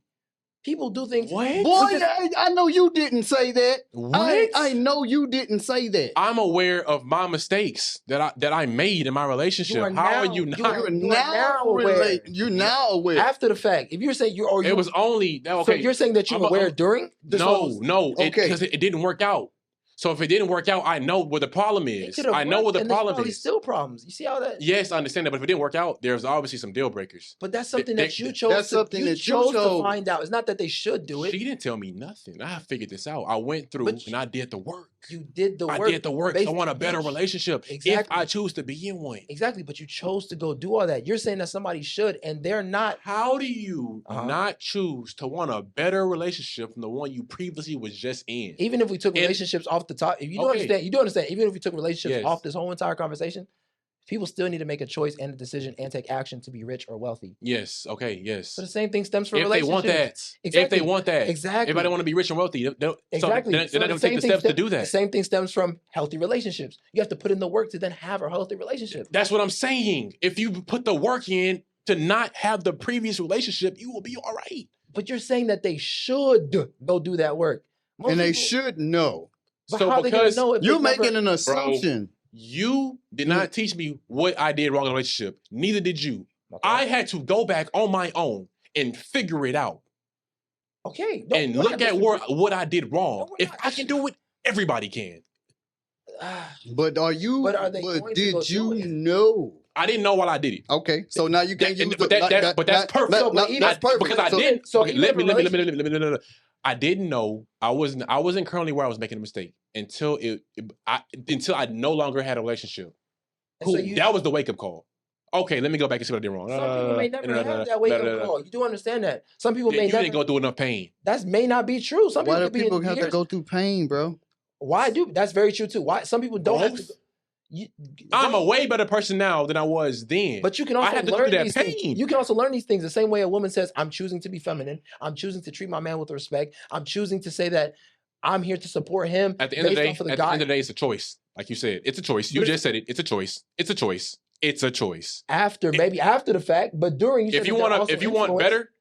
People do things. What? Boy, I know you didn't say that. What? I know you didn't say that. I'm aware of my mistakes that I made in my relationship. How are you not? You're you are now aware. You're now aware. After the fact. If you're saying you're, or you, It was only so okay. you're saying that you're aware during. This was- No, Okay. because it didn't work out. So if it didn't work out, I know what the problem it is. could have I know worked, what the and there's problem probably is. still problems. You see how that? Yes, I understand that, but if it didn't work out, there's obviously some deal breakers. But that's something They- that you they- chose. that's something that you chose to chose. find out. It's not that they should do it. She didn't tell me nothing. I figured this out. I went through But and I did the work. You did the work. I did the work. I based- want a better you- relationship if Exactly. I choose to be in one. Exactly, but you chose to go do all that. You're saying that somebody should, and they're not. How do you Uh-huh. not choose to want a better relationship from the one you previously was just in? Even if we took And- relationships off the top, if you do Okay. understand, you do understand. Even if we took relationships Yes. off this whole entire conversation, people still need to make a choice and a decision and take action to be rich or wealthy. Yes. Okay. Yes. So the same thing stems from If they relationships. want that, if Exactly. they want that, Exactly. everybody want to be rich and wealthy. Exactly. They're So not the going to same take the thing steps to stem- do The that. same thing stems from healthy relationships. You have to put in the work to then have a healthy relationship. That's what I'm saying. If you put the work in to not have the previous relationship, you will be all right. But you're saying that they should go do that work. Most And they people- should know. But So how they gonna because know if You're they've never- making an assumption. you did not teach me what I did wrong in the relationship, neither did you. Okay. I had to go back on my own and figure it out Okay. and we're look not at disagreeing. what I did wrong. No, we're If not. I can do it, everybody can. But are you? But are they going to go did do you it? know? I didn't know while I did it. Okay, so now you can't use. But that's perfect. So, but even- That's perfect. Because I So- didn't. so okay, even let if me. a I didn't know. I wasn't currently where I was making a mistake until until I no longer had a relationship. And so Cool. you- That was the wake up call. Okay, let me go back and see what I did wrong. Some people may never have that wake up call. You do understand that. Some people Yeah, may you never. didn't go through enough pain. That may not be true. Some Why people do could be people in have to years. go through pain, bro? Why do? That's very true too. Why some people don't have to. Both? Go, you, I'm a way better person now than I was then. But you can I also had to go learn through that these pain. things. You can also learn these things the same way a woman says, "I'm choosing to be feminine. I'm choosing to treat my man with respect. I'm choosing to say that I'm here to support him." At the end of the based day, off of the at the guy- end of the day, it's a choice. Like you said, it's a choice. You But just said it. It's a choice. It's a choice. It's a choice. after maybe after the fact, but during. If you want better,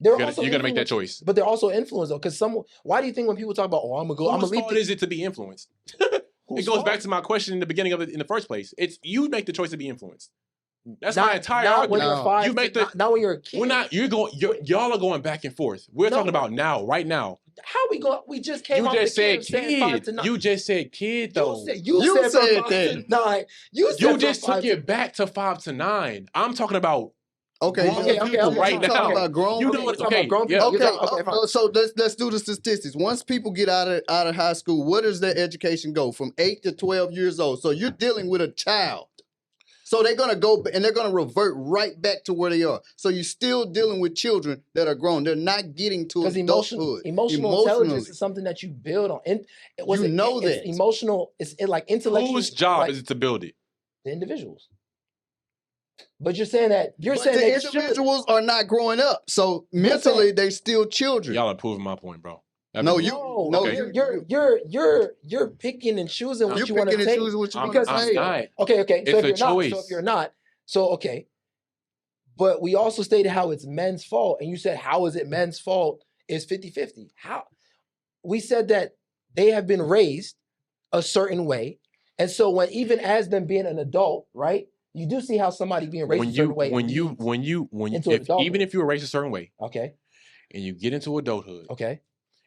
they're you're also gonna make that influenced. choice. But they're also influenced though, because some. Why do you think when people talk about, "Oh, I'm gonna go," I'm Whose gonna leave fault is it to be influenced? It goes back to my question in the beginning of it in the first place. It's you make the choice to be influenced. That's my entire not when argument. you're 5. You make the. not when you're a kid. We're not. Y'all are going back and forth. We're No. talking about now, right now. How we go? We just came. You off just the said kid saying 5 kid. to 9. You just said kid though. You You said said from 5 to that. 9. You You said just from took 5 it back to 5 to 9. I'm talking about Okay, grown okay, people okay, right okay. now. talking about grown You know people. what? You're talking Okay, about grown yeah. people. Okay, You're talking- fine. so let's do the statistics. Once people get out of high school, where does their education go? From 8 to 12 years old. So you're dealing with a child. So they're gonna go and they're gonna revert right back to where they are. So you're still dealing with children that are grown. They're not getting to Because adulthood. emotional intelligence is something that you build on. And You know it's that. emotional. It's like intellectual. Whose job like is it to build it? the individuals? But you're saying that But the they should. individuals are not growing up, so mentally they still children. Y'all are proving my point, bro. No, you're picking and choosing what you want to picking and say. choosing what you want Because to say. not. Okay. It's So if a you're choice. not, so if you're not, so okay. But we also stated how it's men's fault, and you said how is it men's fault? Is 50-50. How? We said that they have been raised a certain way, and so when even as them being an adult, right? You do see how somebody being raised a certain way. Even if you were raised a certain way, okay, and you get into adulthood, okay,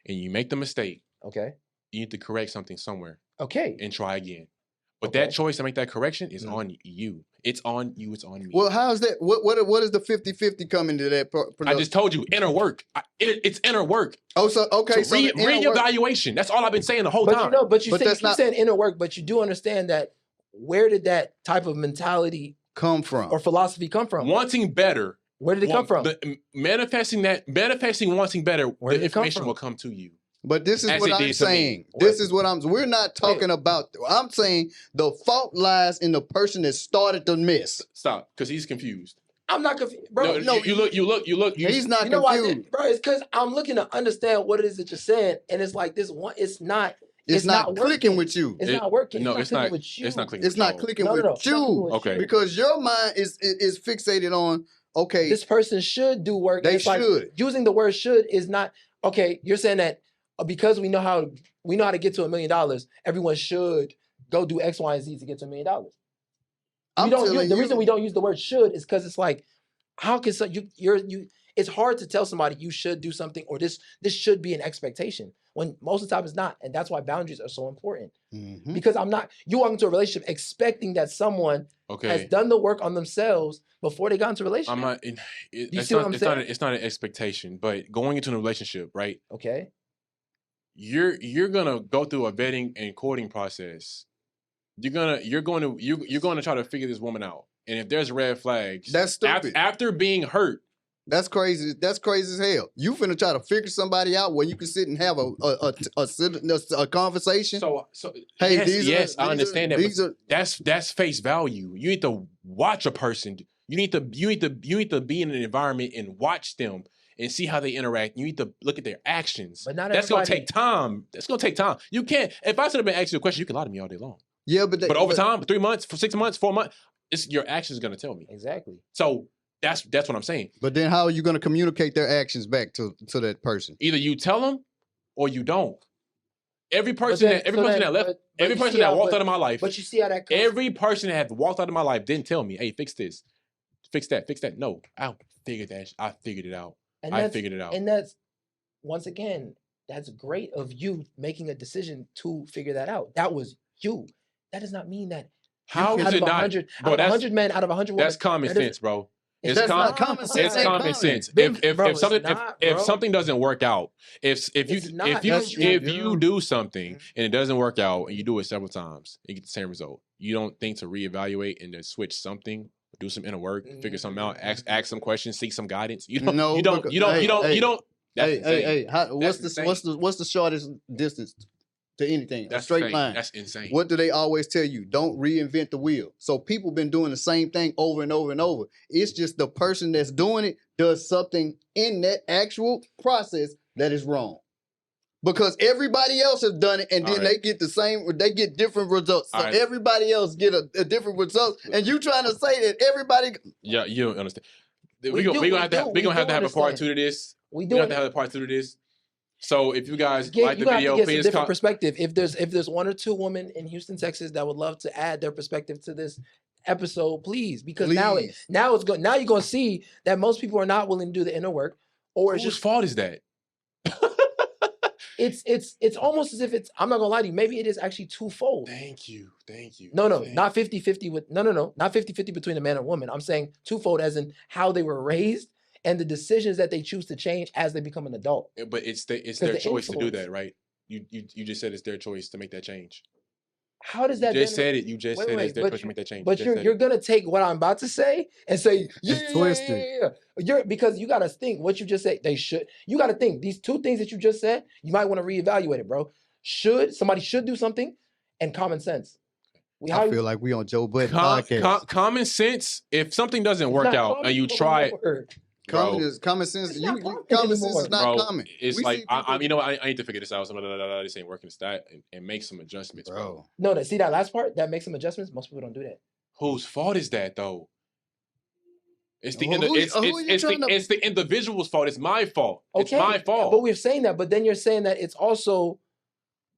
and you make the mistake, okay, you need to correct something somewhere, okay, and try again. But that choice to make that correction is on you. It's on you. It's on me. Well, how's that? What is the 50-50 come into that? I just told you, inner work. It's inner work. Oh, so okay, so reevaluation. That's all I've been saying the whole time. But you keep saying inner work, but you do understand that. Where did that type of mentality come from, or philosophy come from? Wanting better. Where did it come from? Manifesting wanting better. The information will come to you. But this is what I'm saying. This is what we're not talking about. I'm saying the fault lies in the person that started the mess. Stop, because he's confused. I'm not confused, bro. No, you look. He's not confused. Bro, it's because I'm looking to understand what it is that you're saying, and it's like this one. It's not clicking with you. It's not working. No, it's not with you. It's not clicking. It's not clicking with you. Okay. Because your mind is fixated on this person should do work. They should. Like, using the word "should" is not okay. You're saying that because we know how to get to $1 million, everyone should go do X, Y, and Z to get to $1 million. The reason we don't use the word "should" is because it's like, how can you? It's hard to tell somebody you should do something or this should be an expectation when most of the time it's not, and that's why boundaries are so important. Mm-hmm. Because you walk into a relationship expecting that someone has done the work on themselves before they got into a relationship. I'm not. It's not an expectation, but going into a relationship, right? Okay. You're gonna go through a vetting and courting process. You're going to try to figure this woman out, and if there's red flags, that's stupid. After being hurt, that's crazy. That's crazy as hell. You finna try to figure somebody out when you can sit and have a conversation. So hey, I understand that. That's face value. You need to watch a person. You need to be in an environment and watch them and see how they interact. You need to look at their actions. But not that's gonna take time. That's gonna take time. You can't. If I should have been asking you a question, you can lie to me all day long. Yeah, but over time, 3 months, for 6 months, 4 months, it's your actions gonna tell me. Exactly. So that's what I'm saying. But then how are you gonna communicate their actions back to that person? Either you tell them or you don't. Every person that walked out of my life. But you see how that comes. Every person that had walked out of my life didn't tell me, hey, fix this, fix that. No, I figured it out. I figured it out. And that's, once again, that's great of you making a decision to figure that out. That was you. That does not mean that how is it not? 100, bro, out of 100 men, out of 100 women. That's common sense, bro. It's not common sense. It's common sense. If something doesn't work out, if you do something and it doesn't work out and you do it several times, you get the same result. You don't think to reevaluate and then switch something, do some inner work, figure something out, ask some questions, seek some guidance. You don't. Hey, what's the shortest distance to anything? That's a straight line. That's insane. What do they always tell you? Don't reinvent the wheel. So people been doing the same thing over and over and over. It's just the person that's doing it does something in that actual process that is wrong. Because everybody else has done it, and then they get they get different results. So everybody else get a different result, and you trying to say that everybody? Yeah, you don't understand. We're gonna have to have a part 2 to this. We're gonna have to have a part 2 to this. So if you guys like the video, please get a different perspective. If there's 1 or 2 women in Houston, Texas that would love to add their perspective to this episode, please, because now it's good. Now you're gonna see that most people are not willing to do the inner work, or it's whose fault is that? It's almost as if I'm not gonna lie to you, maybe it is actually twofold. Thank you. No, not 50-50 with not 50-50 between a man and woman. I'm saying twofold as in how they were raised and the decisions that they choose to change as they become an adult. But it's their choice to do that, right? You just said it's their choice to make that change. How does that? You just said it. You just said it's their choice to make that change. But you're gonna take what I'm about to say and say because you gotta think what you just said. You gotta think these 2 things that you just said. You might want to reevaluate it, bro. Somebody should do something, and common sense. I feel like we on Joe Budden podcast. Common sense. If something doesn't It's work not out and you common try it, anymore. bro, Common sense. It's not common Common sense is anymore. not bro, common. it's We like see people- you know what? I need to figure this out. This ain't working. It's that, and make some adjustments, bro. No, see that last part that makes some adjustments. Most people don't do that. Whose fault is that though? It's the it's the individual's fault. It's my fault. It's my fault. But we're saying that. But then you're saying that it's also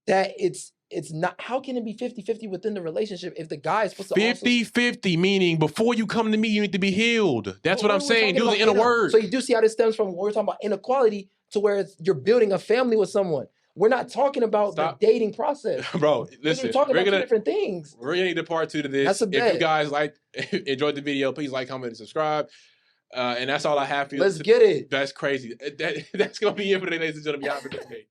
that it's not. How can it be 50-50 within the relationship if the guy is supposed to 50-50, meaning before you come to me, you need to be healed. That's what I'm saying. We're Using inner words. So you do see how this stems from when we're talking about inequality to where you're building a family with someone. We're not talking about the dating process. Bro, listen. We're talking about two different things. We're going to need a part 2 to this. That's a bet. If you guys enjoyed the video, please like, comment, and subscribe. And that's all I have for you. Let's get it. That's crazy. That's going to be it for today, ladies and gentlemen. Y'all have a good day.